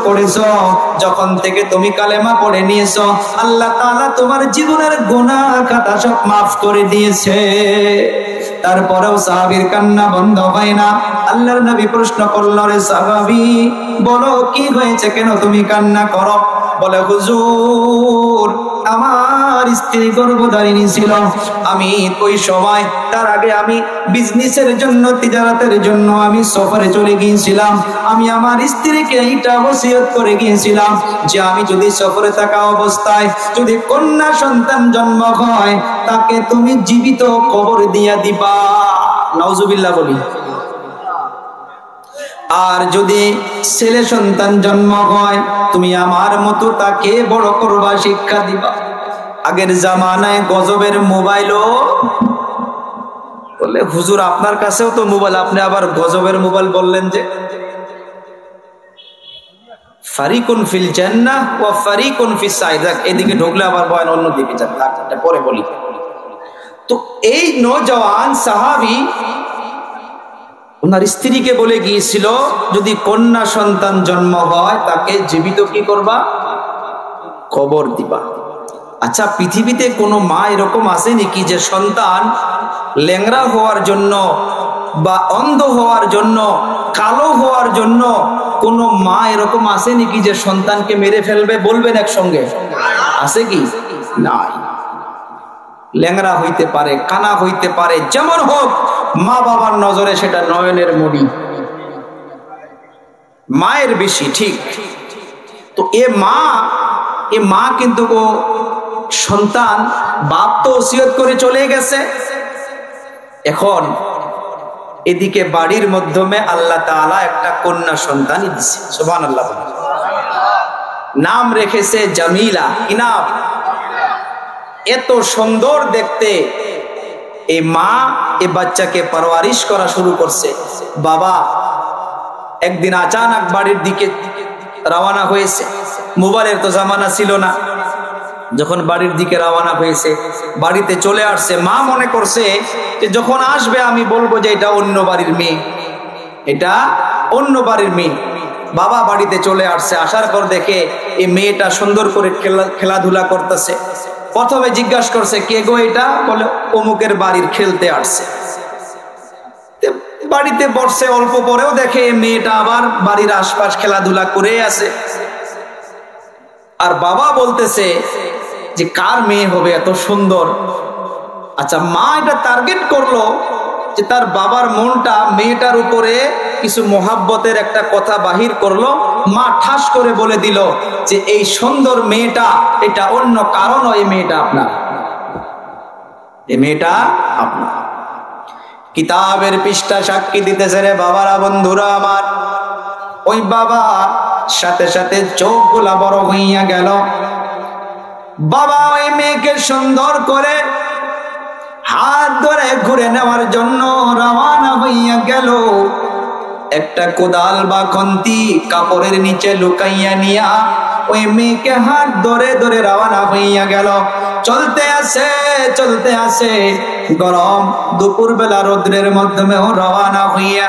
যখন থেকে তুমি কালেমা পড়ে নিয়েছো, আল্লাহ তাআলা তোমার জীবনের গুনাহ খাতা সব মাফ করে দিয়েছে। তারপরেও সাহাবীর কান্না বন্ধ হয় না। আল্লাহর নবী প্রশ্ন করলো, রে সাহাবী, বলো কি হয়েছে, কেন তুমি কান্না করো? বলে, হুজুর, আমার স্ত্রী গর্ভধারিণী ছিল। আমি ওই সময়, তার আগে আমি বিজনেসের জন্য, তিজারাতের জন্য আমি সফরে চলে গিয়েছিলাম। আমি আমার স্ত্রীকে এইটা ওসিয়ত করে গিয়েছিলাম যে আমি যদি সফরে থাকা অবস্থায় যদি কন্যা সন্তান জন্ম হয়, তাকে তুমি জীবিত কবর দিয়া দিবা। নাউজুবিল্লাহ বলি। আর যদি ছেলে সন্তান জন্ম হয়, তুমি আমার মতো তাকে বড় করবা, শিক্ষা দিবা। আগের জামানায় গজবের মোবাইলও বলে, হুজুর আপনার কাছেও তো মোবাইল, আপনি আবার গজবের মোবাইল বললেন যে? ফারিকুন ফিল জান্নাহ ওয়া ফারিকুন ফিস সাইর। এদিকে ঢুকলে আবার বয়ান অন্য দিকে যান, তারটা পরে বলি। তো এই নওজওয়ান সাহাবী ওনার স্ত্রীকে বলে গিয়েছিল, যদি কন্যা সন্তান জন্ম হয় তাকে জীবিত কি করবা? কবর দিবা। আচ্ছা, পৃথিবীতে কোনো মা এরকম আছে নাকি যে সন্তান ল্যাংড়া হওয়ার জন্য বা অন্ধ হওয়ার জন্য, কালো হওয়ার জন্য কোনো মা এরকম আছে নাকি যে সন্তানকে মেরে ফেলবে? বলবেন একসঙ্গে, আছে কি? নাই। ল্যাংড়া হইতে পারে, কানা হইতে পারে, যেমন হোক, মা বাবার নজরে সেটা নয়নের মণি, মায়ের বেশি, ঠিক? তো এ মা কিন্তু ও সন্তান, বাপ তো ওসিয়ত করে চলে গেছে। এখন এদিকে বাড়ির মাধ্যমে আল্লাহ তাআলা একটা কন্যা সন্তানই দিছে। সুবহানাল্লাহ। নাম রেখেছে জামিলা। কি নাম? এত সুন্দর দেখতে। এই মা এই বাচ্চাকে পরওয়ারিশ করা শুরু করছে। বাবা একদিন আচানক বাড়ির দিকে রওনা হয়েছে। মোবাইলের তো জামানা ছিল না। যখন বাড়ির দিকে রওনা হয়েছে, বাড়িতে চলে আসছে, মা মনে করছে যে যখন আসবে আমি বলবো যে এটা অন্য বাড়ির মেয়ে, এটা অন্য বাড়ির মেয়ে। বাবা বাড়িতে চলে আসছে, আসার পর দেখে এই মেয়েটা সুন্দর করে খেলাধুলা করতেছে। প্রথমে জিজ্ঞাসা করছে, কে গো এটা? বলে, অমুকের বাড়ির, খেলতে আসছে। বাড়িতে বসছে, অল্প পরেও দেখে মেয়েটা আবার বাড়ির আশপাশ খেলাধুলা করে আছে। আর বাবা বলতেছে যে কার মেয়ে হবে এত সুন্দর? আচ্ছা, মা এটা টার্গেট করলো যে তার বাবার মনটা মেয়েটার উপরে কিছু মোহাব্বতের একটা কথা বাহির করলো। মা ঠাস করে বলে দিল যে এই সুন্দর মেয়েটা, এটা অন্য কারণ, এই মেয়েটা আপনার, এই মেয়েটা আপনার। কিতাবের পৃষ্ঠা সাক্ষী দিতেছে রে বাবারা, বন্ধুরা আমার। ওই বাবা সাথে সাথে চোখগুলা বড় হইয়া গেল। বাবা ওই মেয়েকে সুন্দর করে হাত ধরে ঘুরে নেওয়ার জন্য রওনা হইয়া গেল। একটা কোদাল বা খন্তি কাপড়ের নিচে লুকাইয়া নিয়া ওই মেয়েকে হাত ধরে ধরে রওনা হইয়া গেল। চলতে আসে গরম দুপুর বেলা রোদ্রের মাধ্যমেও রওনা হইয়া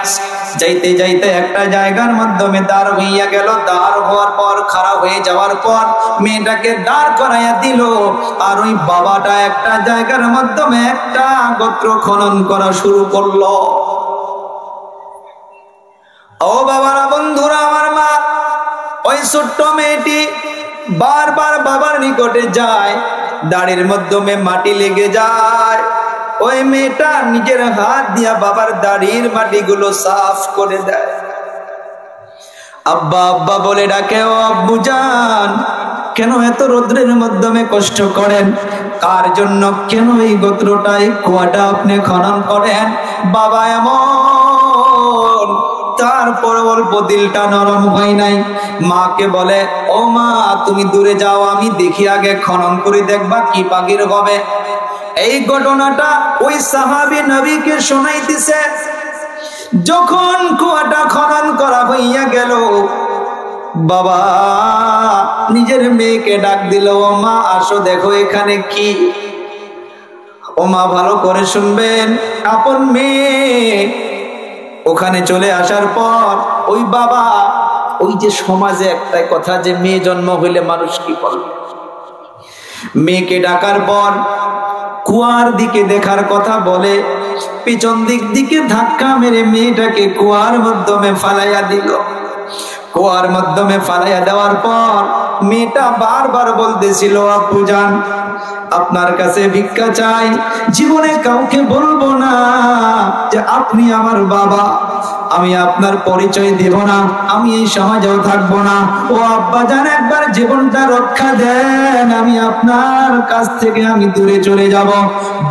যাইতে যাইতে একটা জায়গার মাধ্যমে দাঁড় হইয়া গেল। দাঁড় হওয়ার পর খারাপ হয়ে যাওয়ার পর মেয়েটাকে দাঁড় করাইয়া দিল। আর ওই বাবাটা একটা জায়গার মাধ্যমে একটা গোত্র খনন করা শুরু করলো। ও বাবারা, বন্ধুরা, আমার মা, ওই ছোট্ট মেয়েটি বারবার বাবার নিকটে যায়, দাড়ির মাধ্যমে মাটি লেগে যায়। ওই মেয়েটা নিজের হাত দিয়া বাবার দাড়ির মাটিগুলো সাফ করে দেয়। আব্বা আব্বা বলে ডাকে। ও আব্বু জান, কেন এত রোদ্রের মাধ্যমে কষ্ট করেন? কার জন্য? কেন এই গোত্রটাই কুয়াটা আপনি খনন করেন? বাবা এমন, তারপর অল্প দিলটা নরম হয় নাই। মাকে বলে, ও মা, তুমি দূরে যাও, আমি দেখি আগে, খনন করে দেখবা কি পাগির হবে। এই ঘটনাটা ওই সাহাবী নবীকে শোনাইতেছে। যখন কুয়াটা খনন করা হইয়া গেল, বাবা নিজের মেয়েকে ডাক দিল, ও মা আসো দেখো এখানে কি। ও মা ভালো করে শুনবেন, আপন মেয়ে ওখানে চলে আসার পর ওই বাবা, ওই যে সমাজে একটাই কথা যে মেয়ে জন্ম হইলে মানুষ কি করবে, মেয়েকে ডাকার পর কুয়ার দিকে দেখার কথা বলে পিছন দিকে ধাক্কা মেরে মেয়েটাকে কুয়ার মাধ্যমে ফালাইয়া দিল। কুয়ার মাধ্যমে ফালাইয়া দেওয়ার পর মেয়েটা বারবার বলতেছিল, আপু জান, আপনার কাছে ভিক্ষা চাই, জীবনে কাউকে বলবো না যে আপনি আমার বাবা, আমি আপনার পরিচয় দেব না, আমি এই সমাজেও থাকবো না। ও আব্বা জান, একবার জীবনটা রক্ষা দেন, আমি আপনার কাছ থেকে আমি দূরে চলে যাব।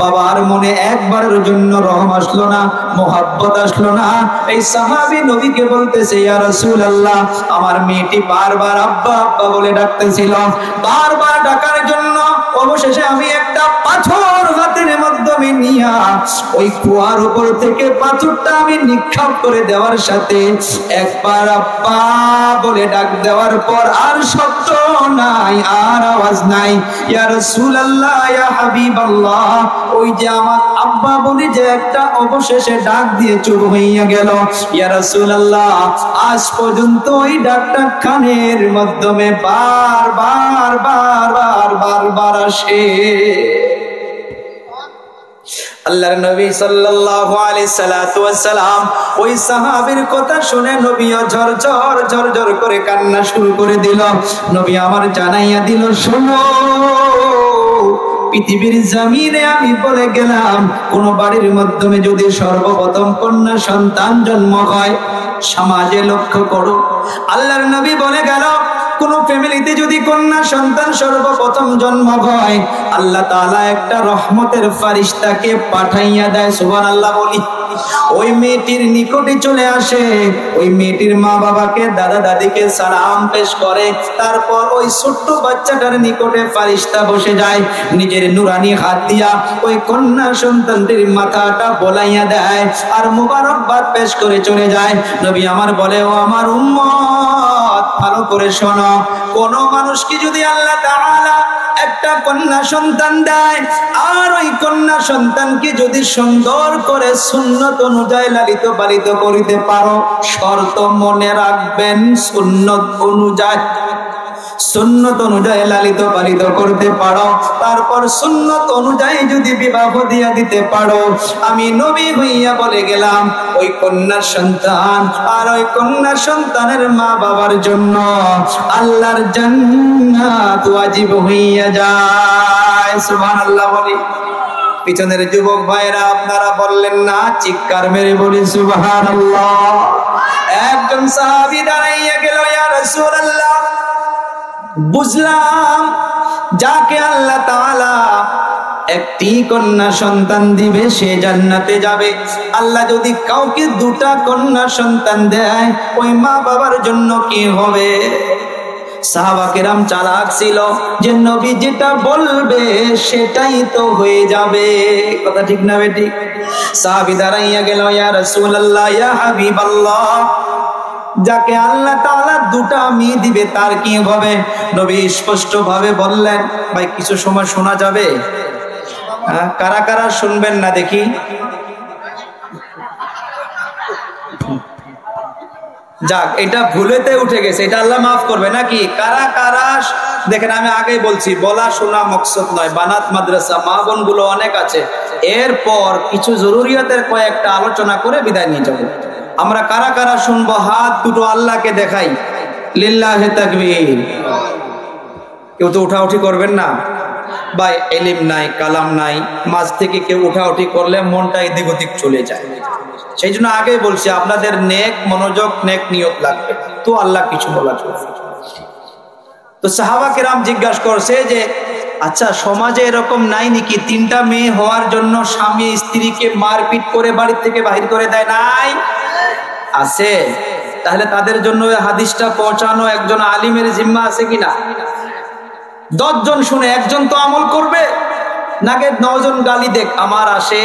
বাবার মনে একবারের জন্য রহম আসলো না, মোহাব্বত আসলো না। এই সাহাবী নবীকে বলতেছে, ইয়া রাসূলুল্লাহ, আমার মেয়েটি বারবার আব্বা আব্বা বলে ডাকতেছিল, বারবার ডাকার জন্য অবশেষে আমি একটা পাথর হাতের মাধ্যমে নিয়া ওই কুয়ার উপর থেকে পাথরটা আমি নিক্ষেপ করে দেওয়ার সাথে একবার আব্বা বলে ডাক দেওয়ার পর আর শব্দ নাই, আর আওয়াজ নাই। ইয়া রাসূলুল্লাহ, ইয়া হাবিবাল্লাহ, ওই যে আমার আব্বা বলে যে একটা অবশেষে ডাক দিয়ে চুপ হইয়া গেল। ইয়া রাসূলুল্লাহ, আজ পর্যন্ত ওই ডাকটা কানের মাধ্যমে বারবার আসে। আল্লাহর নবী সাল্লাল্লাহু আলাইহি সাল্লাতু ওয়াস সালাম ওই সাহাবীর কথা শুনে নবীও ঝরঝর করে কান্না শুরু করে দিল। নবী আমার জানাইয়া দিল, শোনো, পৃথিবীর জমিনে আমি বলে গেলাম, কোন বাড়ির মাধ্যমে যদি সর্বপ্রথম কন্যা সন্তান জন্ম হয়, সমাজে লক্ষ্য করো, আল্লাহর নবী বলে গেল, কোন ফ্যামিলিতে যদি কন্যা সন্তান সর্বপ্রথম জন্ম হয়, আল্লাহ তাআলা একটা রহমতের ফেরেশতাকে পাঠাইয়া দেয়। সুবহানাল্লাহ বলি। ওই মেয়েটির নিকটে চলে আসে, ওই মেয়েটির মা বাবাকে, দাদা দাদিকে সালাম পেশ করে, তারপর ওই ছোট্ট বাচ্চাটার নিকটে ফেরেশতা বসে যায়, নিজের নুরানি হাত দিয়া ওই কন্যা সন্তানটির মাথাটা বোলাইয়া দেয় আর মুবারকবাদ পেশ করে চলে যায়। নবী আমার বলে, ও আমার উম্মত, ভালো করে শোনো, কোন মানুষকে যদি আল্লাহ তাআলা একটা কন্যা সন্তান দেয় আর ওই কন্যা সন্তানকে যদি সুন্দর করে সুন্নত অনুযায়ী লালিত পালিত করিতে পারো, শর্ত মনে রাখবেন, সুন্নত অনুযায়ী লালিত পালিত করতে পারো, তারপর সুন্নত অনুযায়ী যদি বিবাহ দিয়া দিতে পারো, আমি নবী হইয়া বলে গেলাম, ওই কন্যা সন্তান আর ওই কন্যা সন্তানের মা বাবার জন্য আল্লাহর জান্নাত ওয়াজিব হইয়া যায়। সুবহানাল্লাহ বলি। পিছনের যুবক ভাইরা, আপনারা বললেন না, চিৎকার মেরে বলি সুবহানাল্লাহ। একজন সাহাবী দাঁড়াইয়া গেল, ইয়া রাসূলুল্লাহ, বুঝলাম যাকে আল্লাহ তাআলা একটি কন্যা সন্তান দিবে সে জান্নাতে যাবে, আল্লাহ যদি কাউকে দুটা কন্যা সন্তান দেয়, ওই মা বাবার জন্য কি হবে? সাহাবা কেরাম চালাক ছিল, যে নবী যেটা বলবে সেটাই তো হয়ে যাবে। কথা ঠিক না বেঠিক? সাহাবী দাঁড়াইয়া গেল, ইয়া রাসূলুল্লাহ, ইয়া হাবিবাল্লাহ, যাকে আল্লাহ তাআলা দুটা মেয়ে দিবে তার কি হবে? নবী স্পষ্ট ভাবে বললেন। ভাই কিছু সময় শোনা যাবে? কারা কারা শুনবেন না দেখি? যাক, এটা ভুলেতে উঠে গেছে, এটা আল্লাহ মাফ করবে নাকি? কারা কারা দেখেন, আমি আগেই বলছি বলা শোনা মকসদ নয়, বানাত মাদ্রাসা মা বোন গুলো অনেক আছে, এরপর কিছু জরুরিয়াতের কয়েকটা আলোচনা করে বিদায় নিয়ে যাব। আমরা কারা কারা শুনবো হাত দুটো আল্লাহকে দেখাই, লিল্লাহে তাকবীর। কেউ তো উঠাউঠি করবেন না ভাই, ইলম নাই কালাম নাই, মাঝ থেকে কেউ উঠাউঠি করলে মনটা এদিক ওদিক চলে যায়। সেই জন্য আগে বলছি আপনাদের নেক মনোযোগ নেক নিয়ত লাগবে, তো আল্লাহ কিছু বলার। তো সাহাবা কেরাম জিজ্ঞাসা করছে যে আচ্ছা সমাজে এরকম নাই নাকি তিনটা মেয়ে হওয়ার জন্য স্বামী স্ত্রীকে মারপিট করে বাড়ি থেকে বাহির করে দেয়? নাই? আছে। তাহলে তাদের জন্য হাদিসটা পৌঁছানো একজন আলিমের জিম্মা আছে কিনা? 10 জন শুনে একজন তো আমল করবে, নাকি 9 জন গালি দেখ আমার আসে?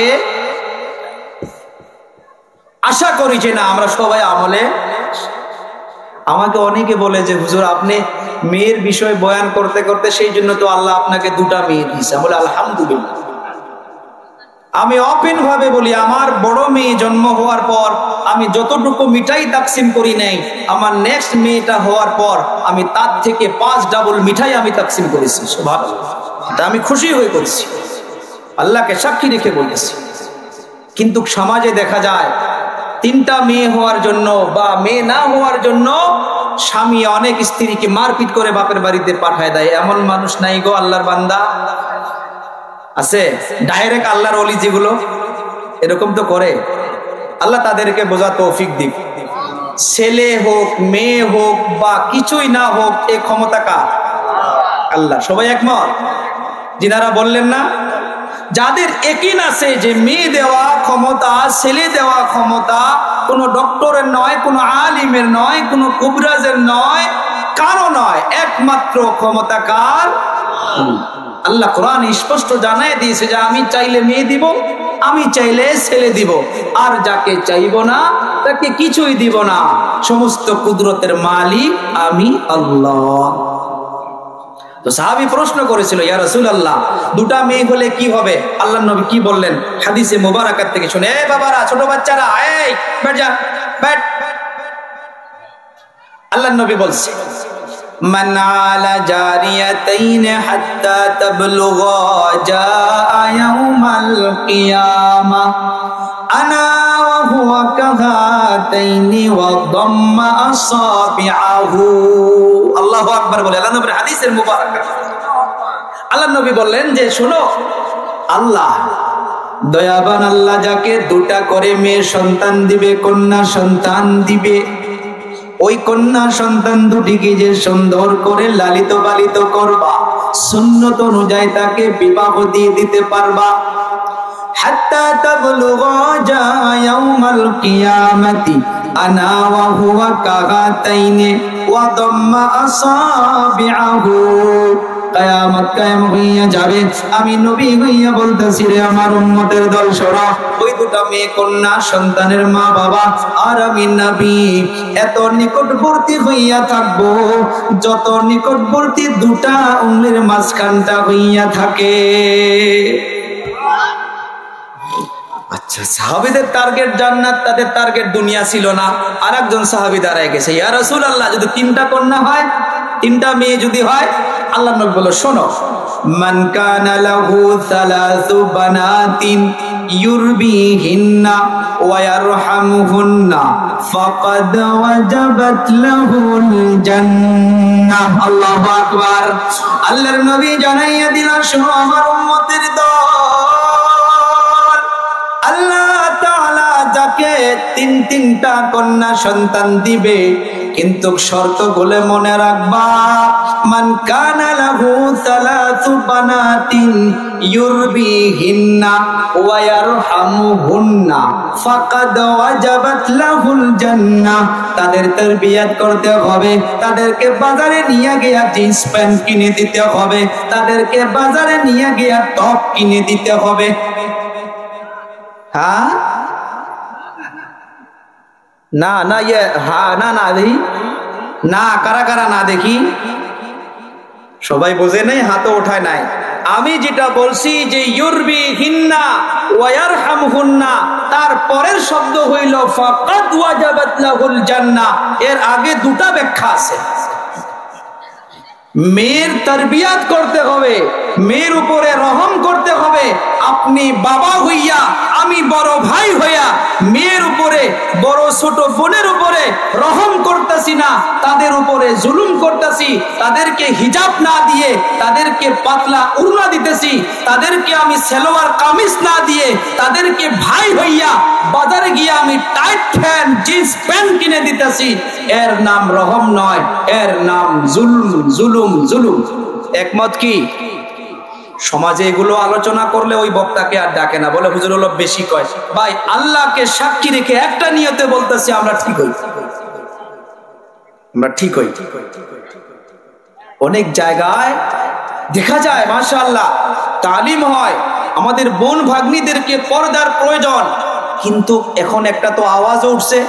আশা করি যে না, আমরা সবাই আমলে। আমাকে অনেকে বলে যে হুজুর আপনি মেয়ের বিষয় বয়ান করতে করতে সেই জন্য তো আল্লাহ আপনাকে দুটা মেয়ে দিয়েছে। বলে আলহামদুলিল্লাহ। আমি অপেন ভাবে বলি, আমার বড় মেয়ে জন্ম হওয়ার পর আমি যতটুকু মিঠাই তাকসিম করি নাই, আমার নেক্সট মেয়েটা হওয়ার পর আমি তার থেকে 5 ডাবল মিঠাই আমি তাকসিম করেছি। সুবহানাল্লাহ, আমি খুশি হয়ে করেছি, আল্লাহকে সাক্ষী রেখে বলেছি। কিন্তু সমাজে দেখা যায় তিনটা মেয়ে হওয়ার জন্য বা মেয়ে না হওয়ার জন্য স্বামী অনেক স্ত্রীকে মারপিট করে বাপের বাড়িতে পাঠায় দেয়। এমন মানুষ নাই গো আল্লাহর বান্দা? আছে ডাইরেক্ট আল্লাহর ওলি যেগুলো এরকম তো করে। আল্লাহ তাদেরকে বোঝা তৌফিক দিক। ছেলে হোক মেয়ে হোক বা কিছুই না হোক, এই ক্ষমতা কার? আল্লাহ। সবাই একমত? যিনারা বললেন না, যাদের ইয়াকিন আছে যে মেয়ে দেওয়া ক্ষমতা, ছেলে দেওয়া ক্ষমতা কোন ডক্টরের নয়, কোন আলিমের নয়, কোন কুবরাজের নয়, কারো নয়, একমাত্র ক্ষমতা কার? আল্লাহ কোরআন স্পষ্ট জানায় দিয়েছে যে আমি চাইলে মেয়ে দিব, আমি চাইলে ছেলে দিব, আর যাকে চাইব না তাকে কিছুই দিব না। সমস্ত কুদরতের মালিক আমি আল্লাহ। তো সাহাবী প্রশ্ন করেছিল, ইয়া রাসূলুল্লাহ দুটা মেয়ে হলে কি হবে? আল্লাহর নবী কি বললেন? হাদিসে মুবারাকাত থেকে শুনে, এই বাবারা, ছোট বাচ্চারা, এই बैठ जा, बैठ। আল্লাহর নবী বলছে, মান আলা জারিয়াতাইন হাত্তা তাবলুগা জাআ ইয়াউমাল কিয়ামাহ আনা ওয়া হুয়া কাহাতাইনি ওয়া দাম্মা আসাবিআহু। আল্লাহু আকবার বলে আল্লাহর নবীর হাদিসের মুবারাকাত। আল্লাহর নবী বললেন যে শোনো, আল্লাহ দয়াবান আল্লাহ যাকে দুটা করে মেয়ে সন্তান দিবে, কন্যা সন্তান দিবে, ওই কন্যা সন্তান দুটিকে যে সুন্দর করে লালিত পালিত করবা, সুন্নত অনুযায়ী তাকে বিবাহ দিয়ে দিতে পারবা, হাত্তা তাবলুগা জাআ ইয়াউমাল কিয়ামাতি আনা ওয়া হুয়া কাহাতাইনি ওয়া দাম্মা আসাবিআহু। কিয়ামত কায়েম হইয়া যাবে, আমি নবী হইয়া বলতেছি রে আমার উম্মতের দল শোনো, ওই দুটা মেয়ে কন্যা সন্তানের মা বাবা আর আমি নবী এত নিকটবর্তী হইয়া থাকবো যত নিকটবর্তী দুটা উংলির মাঝখানটা হইয়া থাকে। আচ্ছা, সাহাবীদের টার্গেট জান্নাত, তাদের টার্গেট দুনিয়া ছিল না। আরেকজন সাহাবী দাঁড়ায় গেছে, ইয়া রাসূলুল্লাহ যদি তিনটা কন্যা হয়, তিনটা মেয়ে যদি হয়, আল্লাহ নবী বলল শোনো, মান কানা লাহু সালাসু বানাতিন ইউরবিহিন্না ওয়া ইয়ারহামুহুন্না ফাকাদ ওয়াজাবাত লাহুল জান্নাহ। আল্লাহু আকবার। আল্লাহর নবী জানাইয়া দিলেন, শোনো আমার উম্মতের দল, আল্লাহ তাআলা যাকে তিনটা কন্যা সন্তান দিবে, কিন্তু শর্ত গুলো মনে রাখবা, মান কানা লাহু সালাসু বানাতিন ইউরবিহিন্না ওয়া ইয়ারহামুহুন্না ফাকাদ ওয়াজাবাত লাহুল জান্নাহ। তাদের তারবিয়াত করতে হবে, তাদেরকে বাজারে নিয়ে গিয়ে জিন্স প্যান্ট কিনে দিতে হবে, তাদেরকে বাজারে নিয়ে গিয়ে টপ কিনে দিতে হবে। হ্যাঁ, না না ইয়ে হা না না দেখি না, কারা কারা না দেখি, সবাই বোঝে নাই, হাতও ওঠায় নাই। আমি যেটা বলছি যে ইউরবি হিন্না ওয়ায়ারহামহুন্না, তার পরের শব্দ হইল ফাকাদ ওয়াজাবাত লাহুল জান্নাহ। এর আগে দুটা ব্যাখ্যা আছে। মেয়ের তরবিয়াত করতে হবে, মেয়ের উপরে রহম করতে হবে। আপনি বাবা হইয়া, আমি বড় ভাই হইয়া মেয়ের উপরে, বড় ছোট বোনের উপরে রহম করতেছি না, তাদের উপরে জুলুম করতেছি, তাদেরকে হিজাব না দিয়ে তাদেরকে পাতলা উড়না দিতেছি, তাদেরকে আমি সালোয়ার কামিজ না দিয়ে তাদেরকে ভাই হইয়া বাজারে গিয়ে আমি টাইট প্যান্ট জিন্স প্যান্ট কিনে দিতেছি। এর নাম রহম নয়, এর নাম জুলুম জুলুম জুলুম। একমত কি? সমাজে এগুলো আলোচনা করলে ওই বক্তাকে আর ডাকে না, বলে হুজুর হলো বেশি কয়। ভাই আল্লাহকে সাক্ষী রেখে একটা নিয়তে বলতেছি, আমরা ঠিক হই, আমরা ঠিক হই। অনেক জায়গায় দেখা যায় মাশাআল্লাহ তালিম হয়, আমাদের বোন ভাগ্নীদেরকে পর্দার প্রয়োজন, কিন্তু এখন একটা তো আওয়াজ উঠছে,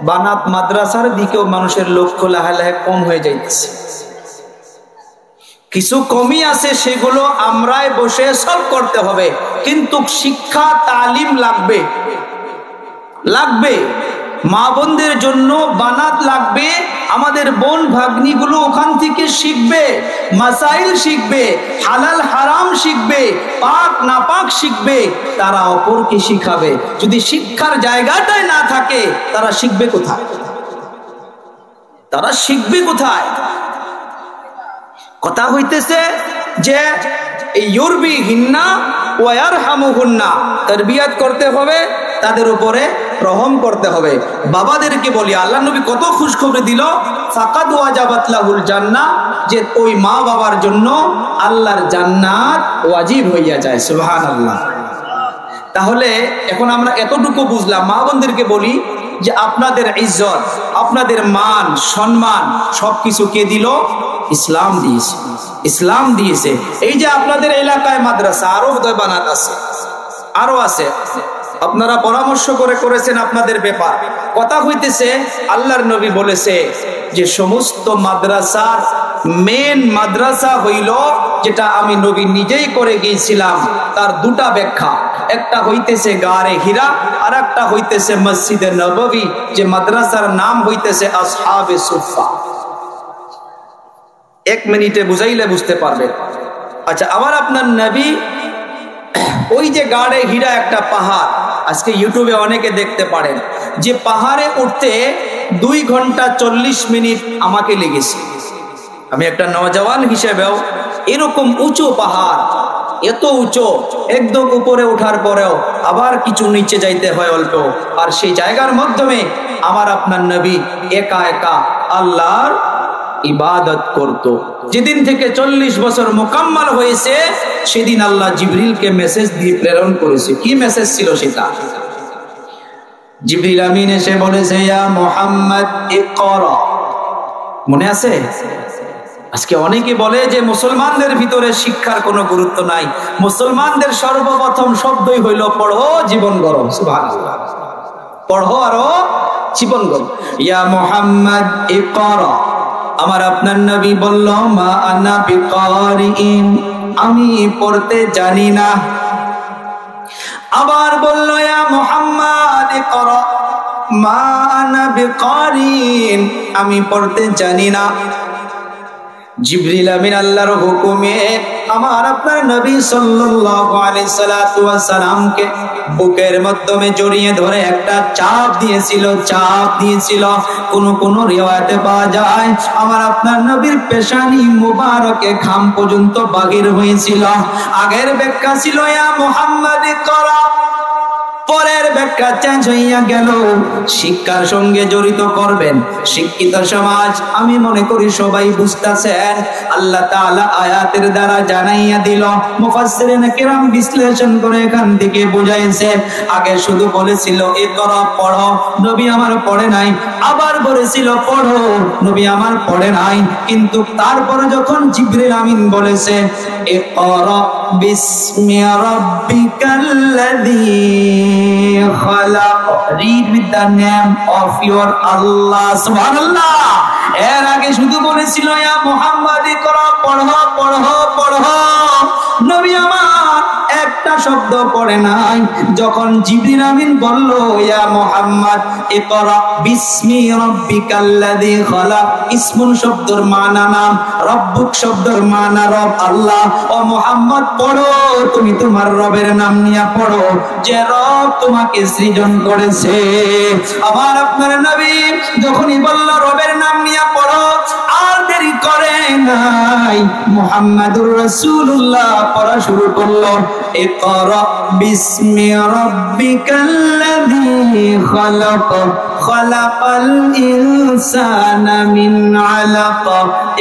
বানাত মাদ্রাসার দিকেও মানুষের লক্ষ্য লাহে লাহে কম হয়ে যাইতেছে। কিছু কমি আছে, সেগুলো আমরাই বসে সলভ করতে হবে, কিন্তু শিক্ষা তালিম লাগবে, লাগবে। মা বোনদের জন্য বানাত লাগবে, আমাদের বোন ভাগ্নিগুলো ওখান থেকে শিখবে, মাসাইল শিখবে, হালাল হারাম শিখবে, পাক নাপাক শিখবে, তারা অপরকে শিখাবে। যদি শিক্ষার জায়গাটাই না থাকে, তারা শিখবে কোথায়? তারা শিখবে কোথায়? কথা হইতেছে যে ইউরবি হিন্না ওয়ায়ারহামুহুন্না, তারবিয়াত করতে হবে, তাদের উপরে রহম করতে হবে। বাবাদেরকে বলি, আল্লাহ নবী কত খুশখবরি দিল, ফাকাদ ওয়াজাবাত লাহুল জান্নাহ, যে ওই মা বাবার জন্য আল্লাহর জান্নাত ওয়াজিব হইয়া যায়। সুবহানাল্লাহ। তাহলে এখন আমরা এতটুকু বুঝলাম। মা বোনদেরকে বলি যে আপনাদের ইজ্জত, আপনাদের মান সম্মান সবকিছু কে দিল? ইসলাম দিয়েছে, ইসলাম দিয়েছে। এই যে আপনাদের এলাকায় মাদ্রাসা, আরো বানাত আছে, আরো আছে, আপনারা পরামর্শ করে করেছেন আপনাদের ব্যাপার। কথা হইতেছে আল্লাহর নবী বলেছে যে সমস্ত মাদ্রাসার মেন মাদ্রাসা হইল, যেটা আমি নবী নিজেই করে গিয়েছিলাম, তার দুটা ব্যাখ্যা। একটা হইতেছে গারে হিরা, আর একটা হইতেছে মসজিদে নববী, যে মাদ্রাসার নাম হইতেছে আসহাবে সুফা। এক মিনিটে বুঝাইলে বুঝতে পারবেন। আচ্ছা, আবার আপনার নবী ওই যে গাড়ে হীরা একটা পাহাড়, আজকে ইউটিউবে অনেকে দেখতে পারেন, যে পাহাড়ে উঠতে 2 ঘন্টা 40 মিনিট আমাকে লেগেছে। আমি একটা নওজওয়ান হিসেবেও এরকম উঁচু পাহাড়, এত উঁচু, একদম উপরে ওঠার পরেও আবার কিছু নিচে যাইতে হয় অল্প, আর সেই জায়গার মাধ্যমে আমার আপনার নবী একা একা আল্লাহর ইবাদত করত। যেদিন থেকে 40 বছর মোকাম্মল হয়েছে, সেদিন আল্লাহ জিবরিলকে মেসেজ দিয়ে প্রেরণ করেছে। কি মেসেজ ছিল সেটা? জিবরিল আমিন এসে বলেছে, ইয়া মুহাম্মদ ইকরা। মনে আছে? আজকে অনেকে বলে যে মুসলমানদের ভিতরে শিক্ষার কোনো গুরুত্ব নাই। মুসলমানদের সর্বপ্রথম শব্দই হইল পড়ো, জীবন গরম। সুবহানাল্লাহ। পড়ো আরো জীবন গরম। ইয়া মুহাম্মদ ইকরা। আমার আপনার নবী বলল, মা আনা বিকারিন, আমি পড়তে জানি না। আবার বলল, ইয়া মুহাম্মদ ইকরা, মা আনা বিকারিন, আমি পড়তে জানি না। জিবরিল আমিন আল্লাহর হুকুমে আমার আপনার নবী সাল্লাল্লাহু আলাইহি সাল্লাতু ওয়াস সালামকে বুকের মাধ্যমে জড়িয়ে ধরে একটা চাপ দিয়েছিল, চাপ দিয়েছিল। কোন রিওয়ায়াতে পাওয়া যায় আমার আপনার নবীর পেশানি মুবারকে ঘাম পর্যন্ত বাহির হয়েছিল। আগের ব্যাখ্যা ছিল ইয়া মুহাম্মদ ইকরা, পরের ব্যাখ্যা চেঞ্জ হইয়া গেল। শিক্ষার সঙ্গে জড়িত করবেন শিক্ষিত সমাজ। আমি মনে করি সবাই বুঝতেছেন। আল্লাহ তাআলা আয়াতের দ্বারা জানাইয়া দিল, মুফাসসিরিন কিরাম বিশ্লেষণ করে এখান থেকে বুঝাইছে। আগে শুধু বলেছিল ইকরা, পড়ো, নবী আমার পড়ে নাই। আবার বলেছিল পড়ো, নবী আমার পড়ে নাই। কিন্তু তারপরে যখন জিবরিল আমিন বলেছে ইকরা, বিসমি রাব্বিকাল্লাযী খালাক। Read with the name of your Allah. সুবহানাল্লাহ। এর আগে শুধু বলেছিল ইয়া মুহাম্মদ ইকরা, পড়ো পড়ো পড়ো। নবী আমার একটা শব্দ পড়ে নাই। যখন জিবরিল আমিন বলল ইয়া মুহাম্মদ ইকরা বিসমি রাব্বিকাল্লাযী খালাক, ইসমুন শব্দের মানা নাম, রব্বুক শব্দের মানা রব আল্লাহ। ও মুহাম্মদ পড়ো, তুমি তোমার রবের নাম নিয়ে পড়ো যে রব তোমাকে সৃজন করেছে। আমার আপনার নবী যখনই বলল রবের নাম নিয়ে পড়ো, আর দেরি করে নাই, মুহাম্মাদুর রাসূলুল্লাহ পড়া শুরু করলো। ইকরা বিসমি রাব্বিকাল্লাযী খালাক, খালাকাল ইনসানা মিন আলাক,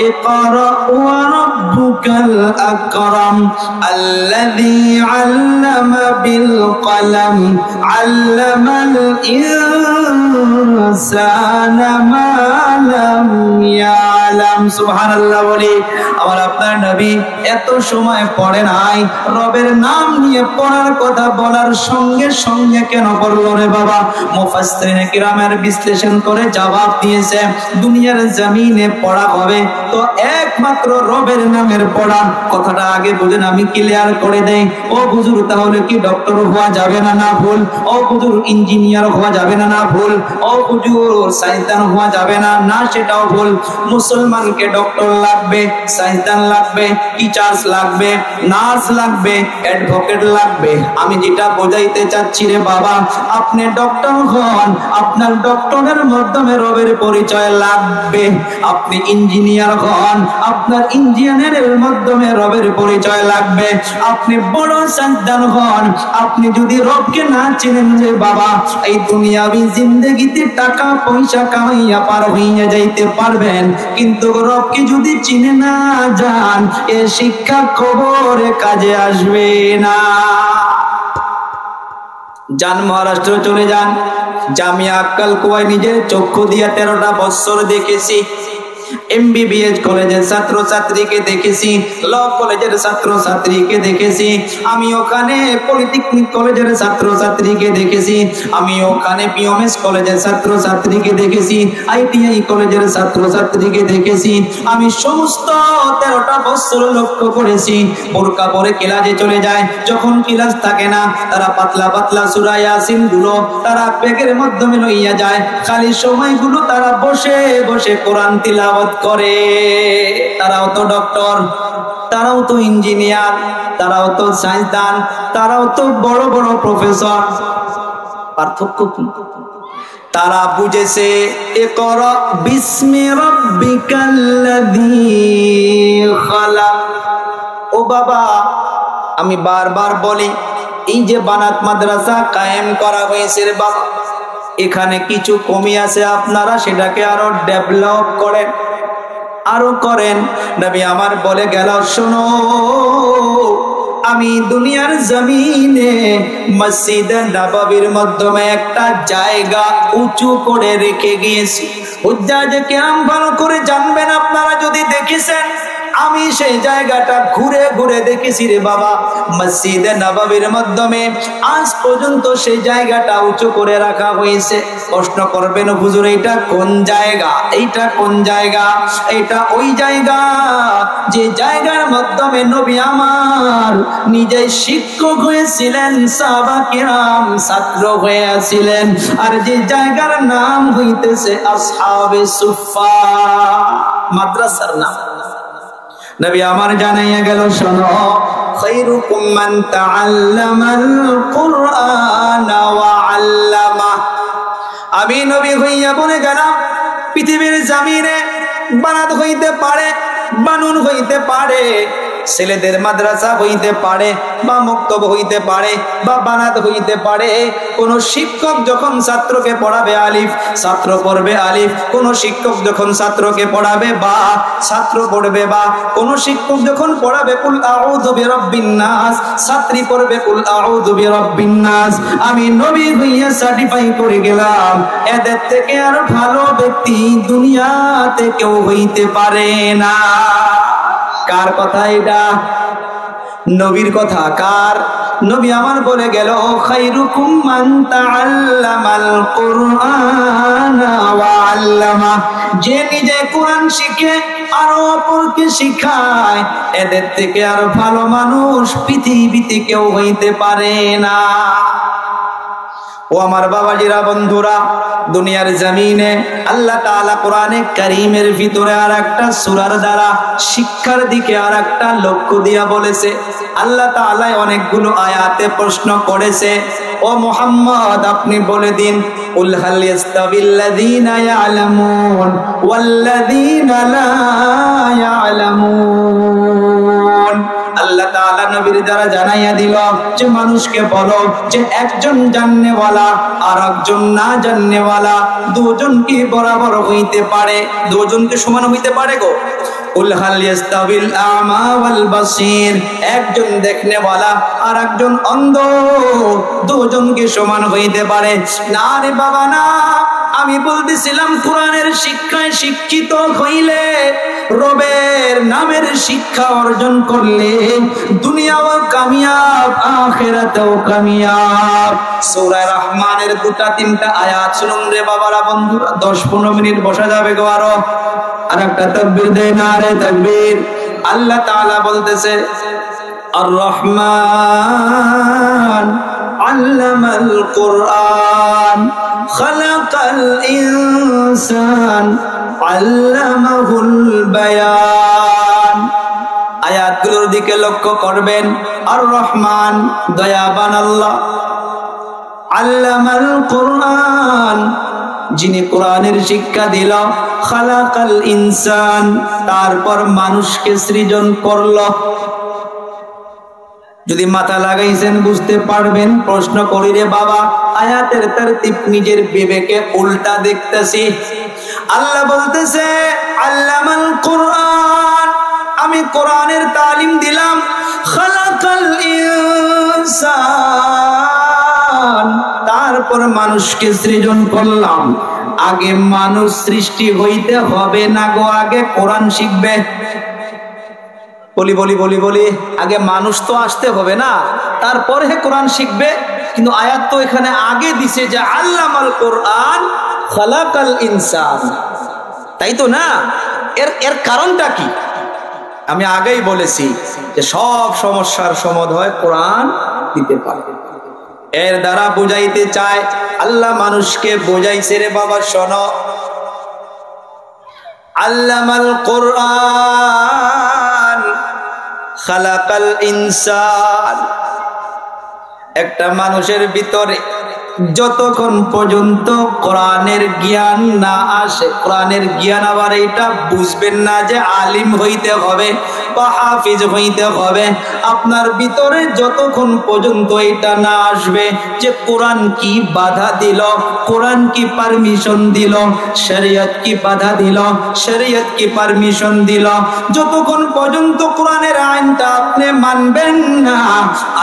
ইকরা ওয়া রাব্বুকাল আকরাম, আল্লাযী আল্লামা বিল কলম, আল্লামাল ইনসানা মা লাম ইয়ালাম। সুবহানাল্লাহ বলি। আমার আপনার নবী এত সময় পড়ে নাই, রবের নাম নিয়ে পড়ার কথা বলার সঙ্গে সঙ্গে কেন পড়লো রে বাবা? মুফাসসিরিনে কিরামের বিশ্লেষণ করে জবাব দিয়েছে, দুনিয়ার জমিনে পড়া হবে তো একমাত্র রবের নামের পড়া। কথাটা আগে বুঝেন, আমি ক্লিয়ার করে দেই। ও হুজুর, তাহলে কি ডক্টর হওয়া যাবে না? না ভুল। ও হুজুর, ইঞ্জিনিয়ার হওয়া যাবে না? না ভুল। ও হুজুর, সায়েন্সদান হওয়া যাবে না? না, সেটাও ভুল। মুসলমানকে ডক্টর লাগবে, সায়েন্সদান লাগবে, টিচার্স লাগবে, নার্স লাগবে, অ্যাডভোকেট লাগবে। আমি যেটা বোঝাইতে চাচ্ছি রে বাবা, আপনি ডক্টর হন, আপনার ডক্টরের মাধ্যমে রবের পরিচয় লাগবে। আপনি ইঞ্জিনিয়ার হন, আপনার ইঞ্জিনিয়ারের মাধ্যমে রবের পরিচয় লাগবে। আপনি বড় সায়েন্সদান হন, আপনি যদি রবকে না চিনেন যে বাবা, এই দুনিয়াবি জিন্দেগিতে টাকা পয়সা কামাইয়া পার হইয়া যাইতে পারবেন, কিন্তু রবকে যদি চিনে না যান, এ শিক্ষা কবরে কাজে আসবে না। যান মহারাষ্ট্র চলে যান, জামিয়া আক্কাল কুয়ায় নিজের চক্ষু দিয়ে 13টা বছর দেখেছি। এমবিবিএস কলেজের ছাত্র ছাত্রীকে দেখেছি, ল কলেজের ছাত্র ছাত্রীকে দেখেছি, আমি ওখানে পলিটেকনিক কলেজের ছাত্র ছাত্রীকে দেখেছি, আমি ওখানে পিএমএস কলেজের ছাত্র ছাত্রীকে দেখেছি, আইটিআই কলেজের ছাত্র ছাত্রীকে দেখেছি। আমি সমস্ত 13টা বছর লক্ষ্য করেছি, বোরকা পরে ক্লাসে চলে যায়। যখন ক্লাস থাকে না, তারা পাতলা পাতলা সূরা ইয়াসিন গুলো তারা ব্যাগের মাধ্যমে লইয়া যায়। খালি সময়গুলো তারা বসে বসে কোরআন তিলাওয়াত করে। তারাও তো ডক্টর, তারাও তো ইঞ্জিনিয়ার, তারাও তো সায়েন্সদান, তারাও তো বড় বড় প্রফেসর। পার্থক্য কি? তারা বুঝেছে ইকরা বিসমি রাব্বিকাল্লাযী খালাক। ও বাবা, আমি বারবার বলি, এই যে বানাত মাদ্রাসা কায়েম করা হয়েছে রে বাবা, এখানে কিছু কমি আছে, আপনারা সেটাকে আরো ডেভেলপ করেন, আরো করেন। নবী আমার বলে গেল, শোনো, আমি দুনিয়ার জমিনে মসজিদ নববীর মাধ্যমে একটা জায়গা উঁচু করে রেখে গিয়েছি। হুজ্জাজে কিরাম ভালো করে জানবেন, আপনারা যদি দেখেছেন, আমি সেই জায়গাটা ঘুরে ঘুরে দেখেছি রে বাবা। মসজিদে নববীর মাধ্যমে আজ পর্যন্ত সেই জায়গাটা উঁচু করে রাখা হয়েছে। প্রশ্ন করবেন, হুজুর এটা কোন জায়গা? এইটা কোন জায়গা? এটা ওই জায়গা যে জায়গার মাধ্যমে নবী আমার নিজে শিক্ষক হয়েছিলেন, সাহাবা কিরাম ছাত্র হয়েছিলেন, আর যে জায়গার নাম হইতেছে আসহাবে সুফফা, মাদ্রাসার নাম। নবী আমার জানাইয়া গেল, শোনো, খায়রুকুম মান তাআল্লামাল কুরআনা ওয়া আল্লামা। আমি নবী হইয়া বলে গেলাম, পৃথিবীর জমিনে বানাত হইতে পারে, বানুন হইতে পারে, ছেলেদের মাদ্রাসা হইতে পারে, বা মক্তব হইতে পারে, বা বানাত হইতে পারে। কোন শিক্ষক যখন ছাত্রকে পড়াবে আলিফ, ছাত্র পড়বে আলিফ। কোন শিক্ষক যখন ছাত্রকে পড়াবে বা, ছাত্র পড়বে বা। কোন শিক্ষক যখন পড়াবে কুল আউযু বিরাব্বিন নাস, ছাত্রী পড়বে কুল আউযু বিরাব্বিন নাস। আমি নবী হইয়া সার্টিফাই করে গেলাম, এদের থেকে আর ভালো ব্যক্তি দুনিয়াতে কেউ হইতে পারে না। কার কথা এটা? নবীর কথা কার? নবী আমার বলে গেল খায়রুকুম মান তাআল্লামাল কুরআনা ওয়া আল্লামা, যে নিজে কোরআন শিখে আর অপরকে শিখায়, এদের থেকে আর ভালো মানুষ পৃথিবীতে কেউ হইতে পারে না। ও আমার বাবাজিরা, বন্ধুরা, দুনিয়ার জমিনে আল্লাহ তাআলা কোরআনে কারীমের ভিতরে আর একটা সূরার দ্বারা শিক্ষার দিকে আর একটা লক্ষ্য দিয়া বলেছে। আল্লাহ তাআলা অনেকগুলো আয়াতে প্রশ্ন করেছে, ও মুহাম্মদ আপনি বলে দিন, কুল হাল ইয়াস্তাবিল্লাযীনা ইয়ালামুন ওয়াল্লাযীনা লা ইয়ালামুন। আল্লাহ তাআলা নবীর দ্বারা জানাইয়া দিল যে মানুষকে বলো যে একজন জাননেওয়ালা আর একজন না জাননেওয়ালা দুজন কি বরাবর হইতে পারে? দুজনকে সমান হইতে পারে গো? কুল হাল ইয়াস্তাবিল আ'মা ওয়াল বাসীর, একজন দেখনেওয়ালা আর একজন অন্ধ দুজনকে সমান হইতে পারে না রে বাবা না। আমি বলতেছিলাম কোরআনের শিক্ষায় শিক্ষিত হইলে, রবের নামের শিক্ষা অর্জন করলে দুনিয়াও কামিয়াব আখিরাতেও কামিয়াব। সূরা রহমানের 2-3টা আয়াত শুনুন রে বাবারা, বন্ধুরা, 10-15 মিনিট বসা যাবে গো। আর একটা তাকবীর দেন, নারে তাকবীর। আল্লাহ তাআলা বলতেছে আর রহমান আল্লামাল কুরআন খালাকাল ইনসান আল্লামাহুল বায়ান। আয়াতগুলোর দিকে লক্ষ্য করবেন। আর রহমান দয়াবান আল্লাহ, আল্লামাল কুরআন যিনি কোরআনের শিক্ষা দিল, খালাকাল ইনসান তারপর মানুষকে সৃজন করলো। যদি মাথা লাগাইছেন বুঝতে পারবেন। প্রশ্ন করি রে বাবা, আয়াতের তারতিব নিজের বিবেকে উল্টা দেখতেছি। আল্লাহ বলতেছে আল্লামাল কুরআন, আমি কোরআনের তালিম দিলাম। খালাকাল ইনসান তারপর মানুষকে সৃজন করলাম। আগে মানুষ সৃষ্টি হইতে হবে না গো, আগে কোরআন শিখবে। বলি আগে মানুষ তো আসতে হবে না, তারপরে কোরআন শিখবে। কিন্তু আয়াত তো এখানে আগে দিছে যে আল্লামাল কুরআন খালাকাল ইনসান, তাই তো না? এর কারণটা কি? আমি আগেই বলেছি যে সব সমস্যার সমাধান কোরআন দিতে পারে। এর দ্বারা বুঝাইতে চায় আল্লাহ মানুষকে বুঝাইছে রে বাবা, শোনো, আল্লামাল কুরআন খালাকাল ইনসান। একটা মানুষের ভিতরে যতক্ষণ পর্যন্ত কোরআনের জ্ঞান না আসে, কোরআনের জ্ঞান আবার এটা বুঝবেন না যে আলিম হইতে হবে বা হাফিজ হইতে হবে। আপনার ভিতরে যতক্ষণ পর্যন্ত এটা না আসবে যে কোরআন কি বাধা দিল, কোরআন কি পারমিশন দিল, শরীয়ত কি বাধা দিল, শরীয়ত কি পারমিশন দিল, যতক্ষণ পর্যন্ত কোরআনের আইনটা আপনি মানবেন না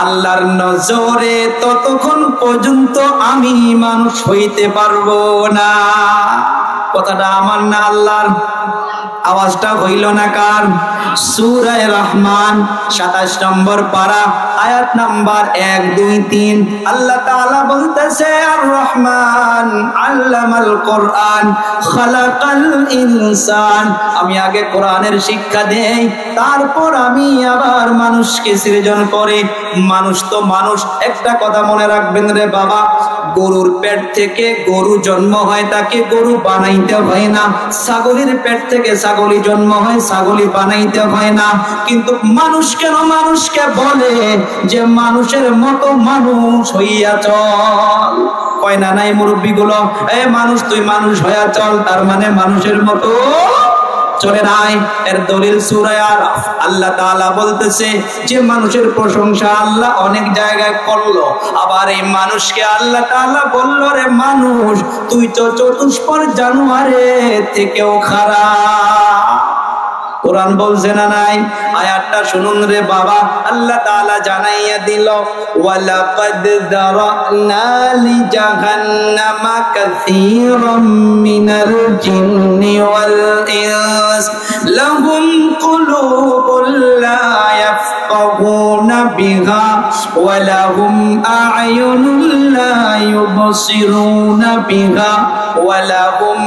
আল্লাহর নজরে, ততক্ষণ পর্যন্ত আমি মানুষ হইতে পারবো না। কথাটা আমার না আল্লাহর। আওয়াজটা হইল না কার? সূরা রহমান 27 নম্বর পারা আয়াত নাম্বার 1, 2, 3। আল্লাহ তাআলা বলতেছে আর রহমান আল্লামাল কুরআন খালাকাল ইনসান। আমি আগে কোরআনের শিক্ষা দেই, তারপর আমি আবার মানুষকে সৃজন করি। মানুষ তো মানুষ। একটা কথা মনে রাখবেন রে বাবা, গরুর পেট থেকে গরু জন্ম হয়, তাকে গরু বানাইতে হয় না। ছাগলের পেট থেকে ছাগলি জন্ম হয়, ছাগলি বানাইতে হয় না। কিন্তু মানুষ কেন মানুষকে বলে যে মানুষের মতো মানুষ হইয়া চল? কয় না নাই মুরব্বীগুলো, এ মানুষ তুই মানুষ হইয়া চল, তার মানে মানুষের মতো চলে নাই। এর দলিল সূরা আরাফ। আল্লাহ তাআলা বলতেছে যে মানুষের প্রশংসা আল্লাহ অনেক জায়গায় করলো, আবার এই মানুষকে আল্লাহ তাআলা বলল রে মানুষ তুই তো চতুষ্পদ জানোয়ারের থেকেও খারাপ। কোরআন বলছে না নাই? আয়াতটা শুনুন রে বাবা। আল্লাহ তাআলা জানাইয়া দিল ওয়ালাকাদ যারানা লিজাহান্নামা কাসীরাম মিনাল জিন্নি ওয়াল ইনস লাহুম কুলুবুন লা ইয়াফকাহুনা ওয়ালাহুম আ'য়ুনুন লা ইউবসিরুনা বিহা ওয়ালাহুম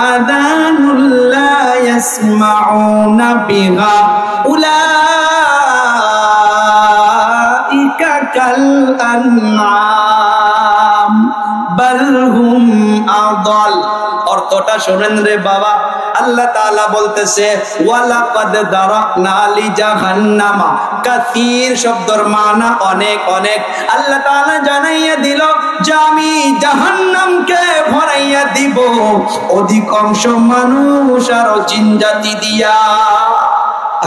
আযানুন লা ইয়াসমাউনা বিহা উলাইকা কাল আনআম বাল হুম আদাল। অর্থটা শোনেন রে বাবা, আল্লাহ তাআলা বলতেছে ওয়ালাকাদ দারাকনা লি জাহান্নামা, কাসীর শব্দের মানা অনেক অনেক। আল্লাহ তাআলা জানাইয়া দিল যে আমি জাহান্নামকে ভরাইয়া দিব অধিকাংশ মানুষ আর জিনজাতি দিয়া।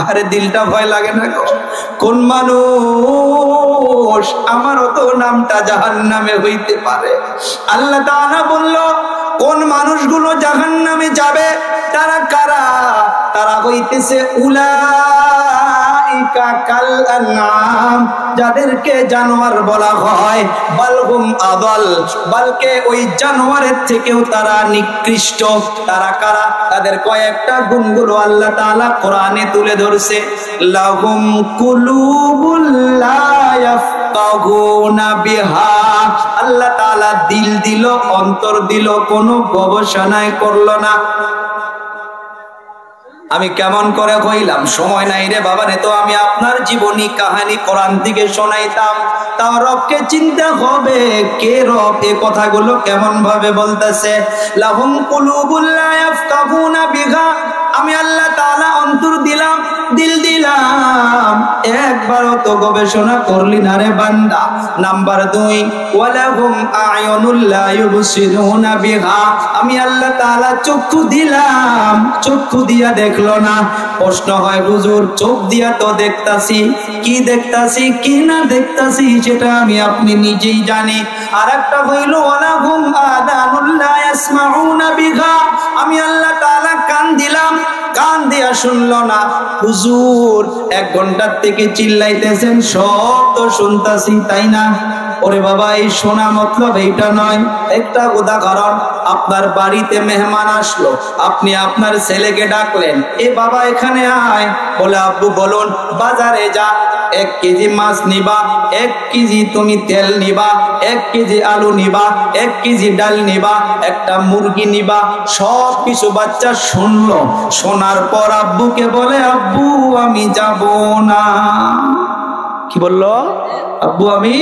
আরে দিলটা ভয় লাগে না? কোন মানুষ আমারও তো নামটা জাহান্নামে হইতে পারে। আল্লাহ তাআলা বলল কোন মানুষগুলো জাহান্নামে যাবে তারা কারা? তারা হইতেছে উলাইকা কাল আনআম, যাদেরকে জানোয়ার বলা হয়। বালহুম আদাল, বলকে ওই জানোয়ারের থেকেও তারা নিকৃষ্ট। তারা কারা? তাদের কয়েকটা গুণগুলো আল্লাহ তাআলা কোরআনে তুলে ধরছে। লাহুম কুলুবুল লা ইয়াফকাহুনা বিহা, আল্লাহ তাআলা দিল দিল, অন্তর দিল, কোনো গবেষণায় করলো না। আমি কেমন করে কইলাম, সময় নাই রে বাবা রে, তো আমি আপনার জীবনী কাহিনী কোরআন থেকে শোনাইতাম। তাও রবকে চিন্তা হবে, কে রব? এই কথাগুলো কেমন ভাবে বলতেছে। লাহুম কুলুবুল লা ইয়াফকাহুনা বিহা, আমি আল্লাহ তাআলা অন্তর দিলাম, দিল দিলাম, একবারও তো গবেষণা করলি না রে বান্দা। নাম্বার 2, ওয়ালাহুম আ'য়ুনুল লা ইউবসিরুনা বিহা, আমি আল্লাহ তাআলা চক্ষু দিলাম, চক্ষু দিয়া দেখলো না। প্রশ্ন হয় হুজুর, চোখ দিয়া তো দেখতাছি, কি দেখতাছি কি না দেখতাছি সেটা আমি আপনি নিজেই জানি। আর একটা হইল ওয়ালাহুম আযানুল লা ইয়াসমাউনা বিহা, আমি আল্লাহ তাআলা কান দিলাম, কান দিয়া শুনলো না। হুজুর 1 ঘন্টার থেকে চিল্লাইতেছেন, সব তো শুনতাছি, তাই না? ওরে বাবা, এই শোনা মতলব এইটা নয়। একটা উদাহরণ, আপনার বাড়িতে মেহমান আসলো, আপনি আপনার ছেলেকে ডাকলেন, এ বাবা এখানে আয়। বলে আব্বু বলুন। বাজারে যা, 1 কেজি মাছ নিবা, 1 কেজি তুমি তেল নিবা, 1 কেজি আলু নিবা, 1 কেজি ডাল নিবা, একটা মুরগি নিবা। সব কিছু বাচ্চা শুনলো। শোনার পর আব্বুকে বলে আব্বু আমি যাব না। কি বললো? আব্বু আমি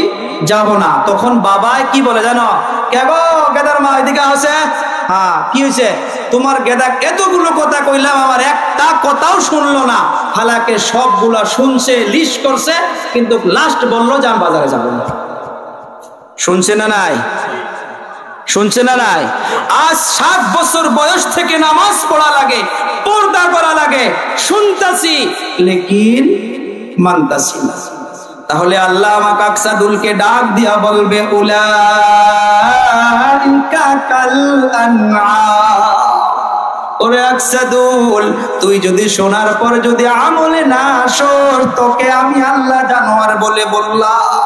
যাব না। তখন বাবাই কি বলে জানো? কেগো গেদার মা এদিকে আসে। হ্যাঁ, কি হয়েছে? তোমার গেদা এতগুলো কথা কইলাম, আমার একটা কথাও শুনলো না। হালাকে সবগুলা শুনছে, লিস্ট করছে, কিন্তু লাস্ট বললো যে আমি বাজারে যাব না। শুনছে না নাই? শুনছে না নাই? আজ 7 বছর বয়স থেকে নামাজ পড়া লাগে, পর্দা করা লাগে, শুনতাছি লেকিন মানতাছি না। তাহলে আল্লাহ আমাকে আকসাদুলকে ডাক দিয়া বলবে উলাইকা কাল আনআম। ওরে আকসাদুল, তুই যদি শোনার পর যদি আমলে না আসর, তোকে আমি আল্লাহ জানোয়ার বলে বললাম।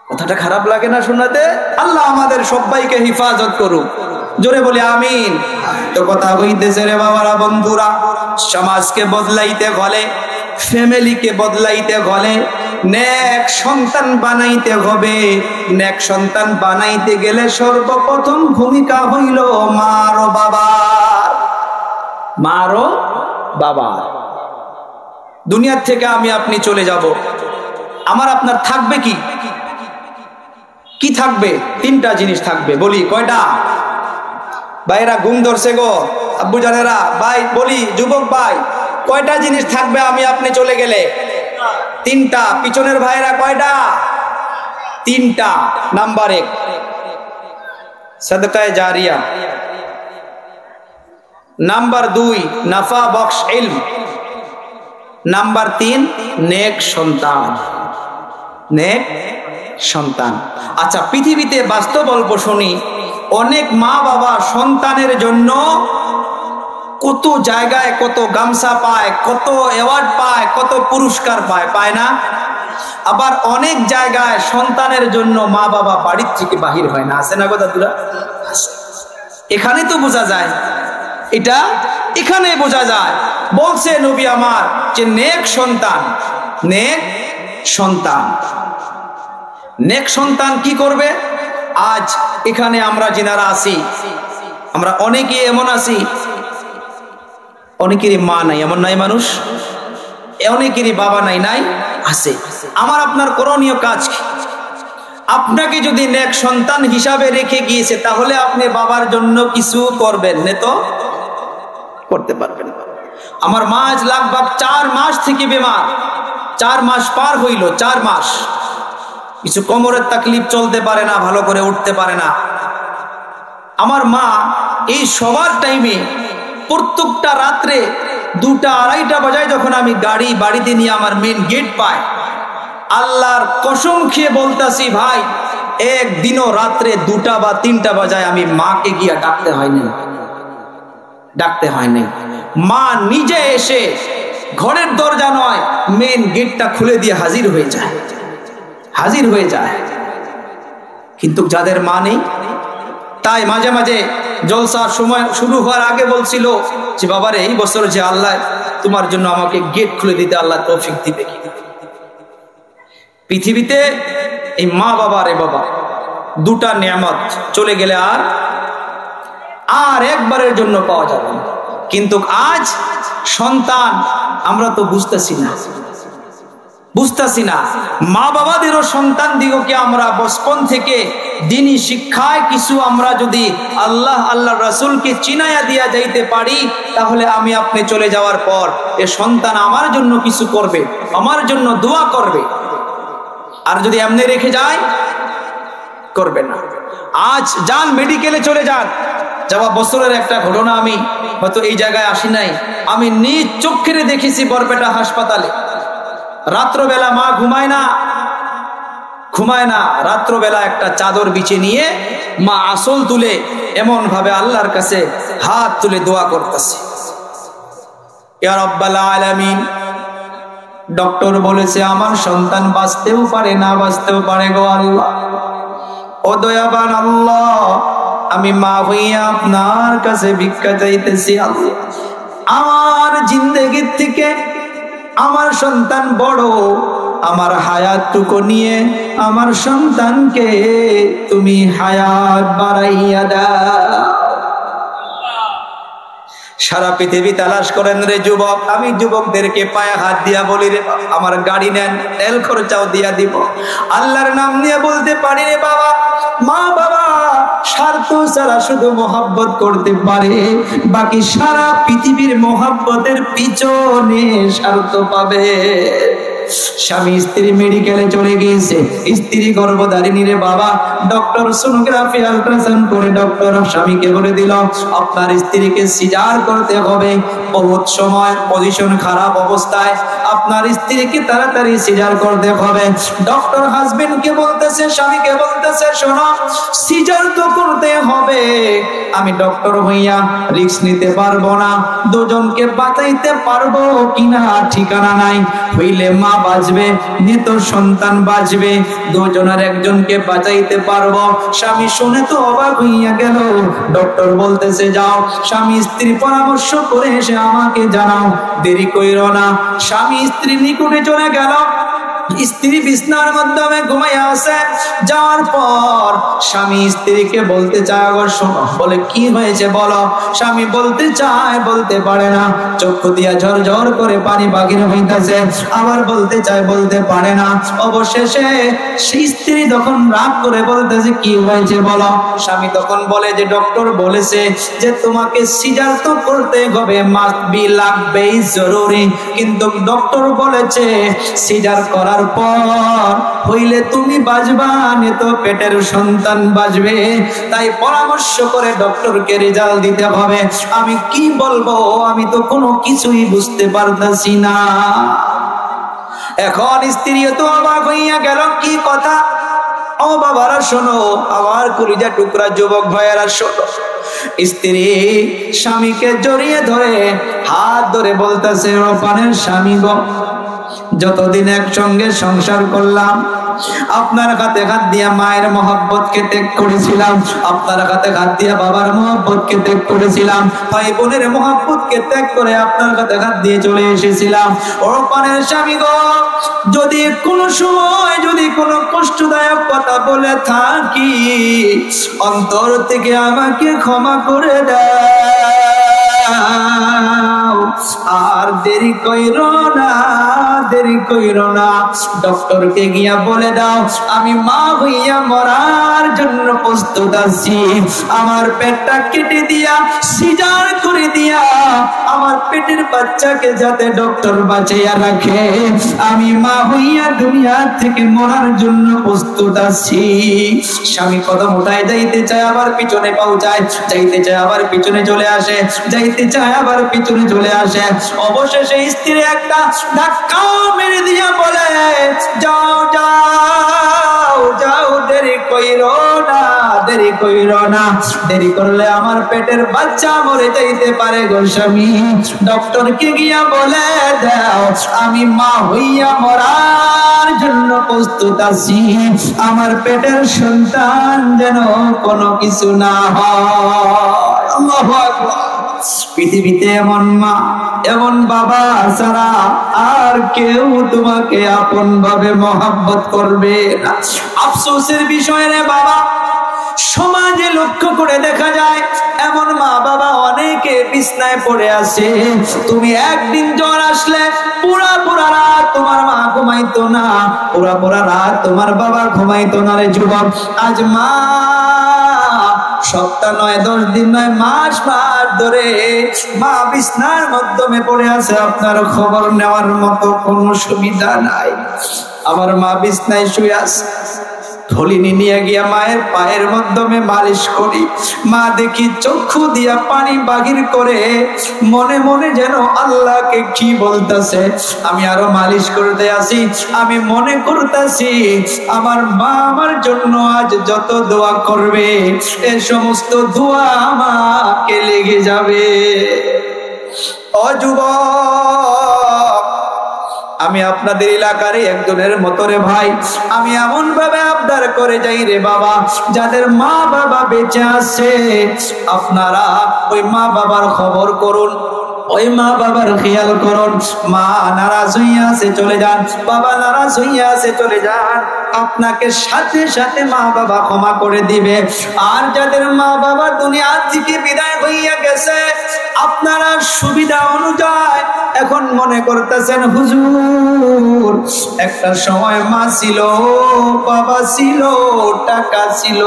কথাটা খারাপ লাগে না শোনাতে? আল্লাহ আমাদের সবাইকে হেফাজত করুক, জোরে বলি আমিন। তো কথা হইতেছে রে বাবারা, বন্ধুরা, সমাজকে বদলাইতে হলে, ফ্যামিলিকে বদলাইতে হলে নেক সন্তান বানাইতে হবে। নেক সন্তান বানাইতে গেলে সর্বপ্রথম ভূমিকা হইল মার ও বাবার। মার ও বাবার। দুনিয়ার থেকে আমি আপনি চলে যাব, আমার আপনার থাকবে কি? কি থাকবে? 3টা জিনিস থাকবে। বলি কয়টা? ভাইরা ঘুম ধরছে গো, আব্বু জানেরা, ভাই বলি, যুবক ভাই, কয়টা জিনিস থাকবে আমি আপনি চলে গেলে? 3টা। পিছনের ভাইরা কয়টা? 3টা। নাম্বার 1 সাদকায়ে জারিয়া, নাম্বার 2 নাফা বখশ ইলম, নাম্বার 3 নেক সন্তান। নেক সন্তান। আচ্ছা, পৃথিবীতে বাস্তব অল্প শুনি, অনেক মা বাবা সন্তানের জন্য কত জায়গায় কত গামছা পায়, কত অ্যাওয়ার্ড পায়, কত পুরস্কার পায়, পায় না? আবার অনেক জায়গায় সন্তানের জন্য মা বাবা বাড়ির থেকে বাহির হয় না। আছে না গো দাদুরা? এখানে তো বোঝা যায়, এটা এখানে বোঝা যায়। বলছে নবী আমার যে নেক সন্তান, নেক সন্তান। নেক সন্তান কি করবে? আজ এখানে আমরা যারা আছি, আমরা অনেকে এমন আছি, অনেকেরই মা নাই, এমন নাই মানুষ, অনেকেরই বাবা নাই, নাই আছে। আমার আপনার করণীয় কাজ কি? আপনাকে যদি নেক সন্তান হিসাবে রেখে গিয়েছে, তাহলে আপনি বাবার জন্য কিছু করবেন না, তো করতে পারবেন। আমার মা আজ লাগভাগ 4 মাস থেকে বেমার, 4 মাস পার হইল, 4 মাস। কিছু কোমরের তাকলিফ, চলতে পারে না, ভালো করে উঠতে পারে না। আমার মা এই সবার টাইমে প্রত্যেকটা রাত্রে 2টা-2:30 বাজায় যখন আমি গাড়ি বাড়িতে নিয়ে আমার মেন গেট পাই, আল্লাহর কসম খেয়ে বলতাছি ভাই, একদিনও রাত্রে 2টা বা 3টা বাজায় আমি মাকে গিয়া ডাকতে হয়নি। মা নিজে এসে ঘরের দরজা নয়, মেন গেটটা খুলে দিয়ে হাজির হয়ে যায়। কিন্তু যাদের মা নেই, তাই মাঝে মাঝে জলসার সময় শুরু হওয়ার আগে বলছিল যে বাবারে, এই বছর যে আল্লাহ তোমার জন্য আমাকে গেট খুলে দিতে আল্লাহ তৌফিক দিবে কি? পৃথিবীতে এই মা বাবা, রে বাবা, 2টা নিয়ামত চলে গেলে আর একবারের জন্য পাওয়া যাবে না। কিন্তু আজ সন্তান আমরা তো বুঝতেছি না। মা বাবাদেরও সন্তান দিগকে আমরা বচপন থেকে দ্বীনি শিক্ষায় কিছু আমরা যদি আল্লাহ রাসূলকে চিনায়া দিয়া যাইতে পারি, তাহলে আমি আপনি চলে যাওয়ার পর এ সন্তান আমার জন্য কিছু করবে, আমার জন্য দোয়া করবে। আর যদি এমনি রেখে যায়, করবে না। আজ যান মেডিকেলে চলে যান, যাওয়া বছরের একটা ঘটনা, আমি হয়তো এই জায়গায় আসি নাই, আমি নিজ চোখে দেখেছি বরপেটা হাসপাতালে। রাত্রবেলা মা ঘুমায় না, রাত্রবেলা একটা চাদর বিছে নিয়ে মা আসল তুলে এমন ভাবে আল্লাহর কাছে হাত তুলে দোয়া করতেছে, ইয়া রাব্বাল আলামিন। ডক্টর বলেছে আমার সন্তান বাঁচতেও পারে, না বাঁচতেও পারে গো আল্লাহ। ও দয়াবান আল্লাহ, আমি মা হইয়া আপনার কাছে ভিক্ষা চাইতেছি আল্লাহ। আমার জিন্দেগির থেকে আমার সন্তান বড়, আমার হায়াতটুকু নিয়ে আমার সন্তানকে তুমি হায়াত বাড়াইয়া দাও। সারা পৃথিবী তালাশ করেন রে যুবক, আমি যুবকদেরকে পায়ে হাত দিয়া বলি রে, আমার গাড়ি নেন, তেল খরচাও দিয়া দিব। আল্লাহর নাম নিয়ে বলতে পারি রে বাবা, মা বাবা স্বার্থ ছাড়া শুধু মোহাব্বত করতে পারে, বাকি সারা পৃথিবীর মোহাব্বতের পিছনে স্বার্থ পাবে। স্বামী স্ত্রী মেডিকেলে চলে গিয়েছে, স্ত্রী গর্ভধারিণী রে বাবা। ডক্টর সোনোগ্রাফি আল্ট্রাসাউন্ড করে ডক্টর স্বামীকে বলে দিল আপনার স্ত্রীকে সিজার করতে হবে। বহুত সময় পজিশন খারাপ অবস্থায়, আপনার স্ত্রীকে তাড়াতাড়ি সিজার করতে হবে। ডক্টর হাজবেন্ডকে বলতেছে, স্বামীকে বলতেছে, শোনো সিজার তো করতে হবে, আমি ডক্টর হইয়া রিস্ক নিতে পারবো না, দুজনকে বাঁচাইতে পারবো কিনা ঠিকানা নাই। হইলে মা বাঁচবে, নিত সন্তান বাঁচবে, দুজনের একজনকে বাঁচাইতে পারবো। স্বামী শুনে তো অবাক হইয়া গেল। ডক্টর বলতেছে যাও স্বামী স্ত্রী পরামর্শ করে এসে আমাকে জানাও, দেরি কইরো না। স্বামী স্ত্রী নিকটে চলে গেল, স্ত্রী বিছনার মাধ্যমে ঘুমাইয়া আছে। যাওয়ার পর স্বামী স্ত্রীকে বলতে চায়, শোনো, বলে কি হয়েছে বলো। স্বামী বলতে চায়, বলতে পারে না, চক্ষু দিয়া ঝরঝর করে পানি বাহির হইতেছে, আবার বলতে চায়, বলতে পারে না। অবশেষে সেই স্ত্রী তখন রাগ করে বলতেছে কি হয়েছে বলো। স্বামী তখন বলে যে ডক্টর বলেছে যে তোমাকে সিজার তো করতে হবে, মাস্ট বি, লাগবেই, জরুরি, কিন্তু ডক্টর বলেছে সিজার করার পর হইলে তুমি বাঁচবা, তো পেটের সন্তান বাঁচবে। তাই পরামর্শ করে ডক্টরকে রেজাল্ট দিতে হবে। আমি কি বলবো, আমি তো কোনো কিছুই বুঝতে পারতাছি না। এখন স্ত্রীও তো অবাক হইয়া গেল, কি কথা। ও বাবারা শোনো, আমার কলিজা টুকরা যুবক ভাইয়েরা শোনো, স্ত্রী স্বামীকে জড়িয়ে ধরে হাত ধরে বলতেছে, ও পানের স্বামী গো, যতদিন একসঙ্গে সংসার করলাম আপনার হাতে হাত দিয়া মায়ের মহব্বতকে ত্যাগ করেছিলাম, আপনার হাতে হাত দিয়া বাবার মহব্বতকে ত্যাগ করেছিলাম, ভাই বোনের মহব্বতকে ত্যাগ করে আপনার হাতে হাত দিয়ে চলে এসেছিলাম। ও পানের স্বামী গো, যদি কোনো সময় যদি কোনো কষ্টদায়ক কথা বলে থাকি, অন্তর থেকে আমাকে ক্ষমা করে দাও। আর দেরি কইরো না, দেরি কইরো না, ডক্টরকে গিয়া বলে দাও আমি মা হইয়া মরার জন্য প্রস্তুত আছি। আমার পেটটা কেটে দিয়া সিজার করে দিয়া আমার পেটের বাচ্চাকে যাতে ডক্টর বাঁচাইয়া রাখে, আমি মা হইয়া দুনিয়া থেকে মরার জন্য প্রস্তুত আছি। স্বামী কদম উঠায় যাইতে চায়, আবার পিছনে পাও যায়, যাইতে চায় আবার পিছনে চলে আসে, যাইতে চায় আবার পিছনে চলে আসে। অবশেষে স্ত্রী একটা ধাক্কা মেরে দিয়া বলে যাও যাও যাও, দেরি কইরো না, দেরি কইরো না, দেরি করলে আমার পেটের বাচ্চা মরে যাইতে পারে গো স্বামী। ডক্টরকে গিয়া বলে দাও আমি মা হইয়া মরার জন্য প্রস্তুত আছি, আমার পেটের সন্তান যেন কোনো কিছু না হয়। আল্লাহু আকবার। পৃথিবীতে এমন মা এমন বাবা ছাড়া আর কেউ তোমাকে আপন ভাবে মহব্বত করবে না। আফসোসের বিষয় রে বাবা, সমাজে লক্ষ্য করে দেখা যায় এমন মা বাবা অনেকে বিছনায় পড়ে আছে। তুমি একদিন জ্বর আসলে পুরা পুরা রাত তোমার মা ঘুমাইতো না, পুরা পুরা রাত তোমার বাবা ঘুমাইতো না রে যুবক। আজ মা সপ্তাহ নয়, 10 দিন নয়, মাস মাস ধরে মা বিছনার মাধ্যমে পড়ে আছে, আপনার খবর নেওয়ার মতো কোনো সুবিধা নাই। আমার মা বিছনায় শুয়ে আছে, থলিনি নিয়ে গিয়া মায়ের পায়ের মাধ্যমে মালিশ করি, মা দেখি চক্ষু দিয়া পানি বাহির করে মনে মনে যেন আল্লাহকে কি বলতেছে। আমি আরো মালিশ করতে আসি, আমি মনে করতেছি আমার মা আমার জন্য আজ যত দোয়া করবে এই সমস্ত দোয়া আমাকে লেগে যাবে। ও যুবক, আমি আপনাদের এলাকার একজনের মতো রে ভাই, আমি এমন ভাবে আবদার করে যাই রে বাবা, যাদের মা বাবা বেঁচে আছে আপনারা ওই মা বাবার খবর করুন, ওই মা বাবার খেয়াল করুন। মা নারাজ হইয়া আছে চলে যান, বাবা নারাজ হইয়া আছে চলে যান, আপনাকে সাথে সাথে মা বাবা ক্ষমা করে দিবে। আর যাদের মা বাবা দুনিয়া থেকে বিদায় হইয়া গেছে, আপনারা সুবিধা অনুযায়ী এখন মনে করতেছেন হুজুর একটা সময় মা ছিল, বাবা ছিল, টাকা ছিল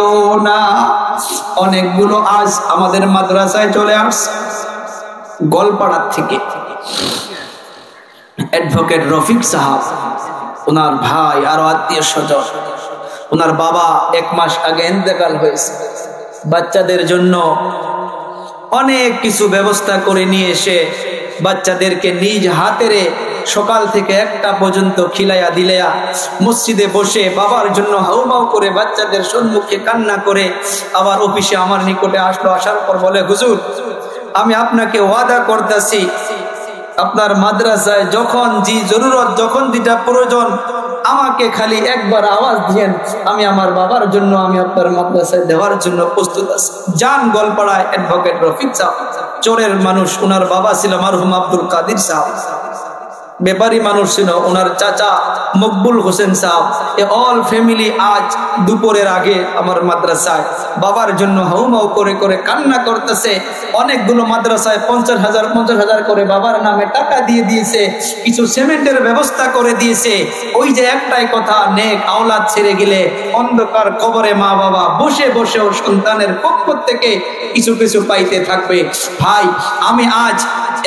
না। অনেকগুলো আজ আমাদের মাদ্রাসায় চলে আসছে গোলপাড়ার থেকে। অ্যাডভোকেট রফিক সাহেব, ওনার ভাই আরো আত্মীয় স্বজন, ওনার বাবা 1 মাস আগে ইন্তেকাল হয়েছে। বাচ্চাদের জন্য অনেক কিছু ব্যবস্থা করে নিয়ে এসে বাচ্চাদেরকে নিজ হাতেরে সকাল থেকে 1টা পর্যন্ত খিলাইয়া দিলাইয়া মসজিদে বসে বাবার জন্য হাউমাউ করে বাচ্চাদের সম্মুখে কান্না করে আবার অফিসে আমার নিকটে আসলো। আসার পর বলে হুজুর আমি আপনাকে ওয়াদা করতেছি আপনার মাদ্রাসায় যখন জি জরুরত, যখন যেটা প্রয়োজন আমাকে খালি একবার আওয়াজ দিয়েন, আমি আমার বাবার জন্য আমি আপনার মাদ্রাসায় দেওয়ার জন্য প্রস্তুত আছি। যান গোলপাড়ায় অ্যাডভোকেট রফিক সাহেব, চোরের মানুষ, ওনার বাবা ছিল মরহুম আব্দুল কাদির সাহেব, ব্যাপারী মানুষ ছিল ওনার চাচা মকবুল হোসেন সাহেব। এ অল ফ্যামিলি আজ দুপুরের আগে আমার মাদ্রাসায় বাবার জন্য হাউমাউ করে করে কান্না করতেছে। অনেকগুলো মাদ্রাসায় 50,000 করে বাবার নামে টাকা দিয়ে দিয়েছে, কিছু সিমেন্টের ব্যবস্থা করে দিয়েছে। ওই যে একটাই কথা, নেক আওলাদ ছেড়ে গেলে অন্ধকার কবরে মা বাবা বসে বসেও সন্তানের পক্ষ থেকে কিছু কিছু পাইতে থাকবে। ভাই আমি আজ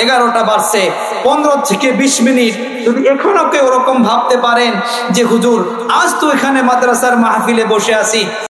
11টা বাজছে, 15 থেকে 20 মিনিট যদি এখনো কেউ ওরকম ভাবতে পারেন যে হুজুর আজ তো এখানে মাদ্রাসার মাহফিলে বসে আছি,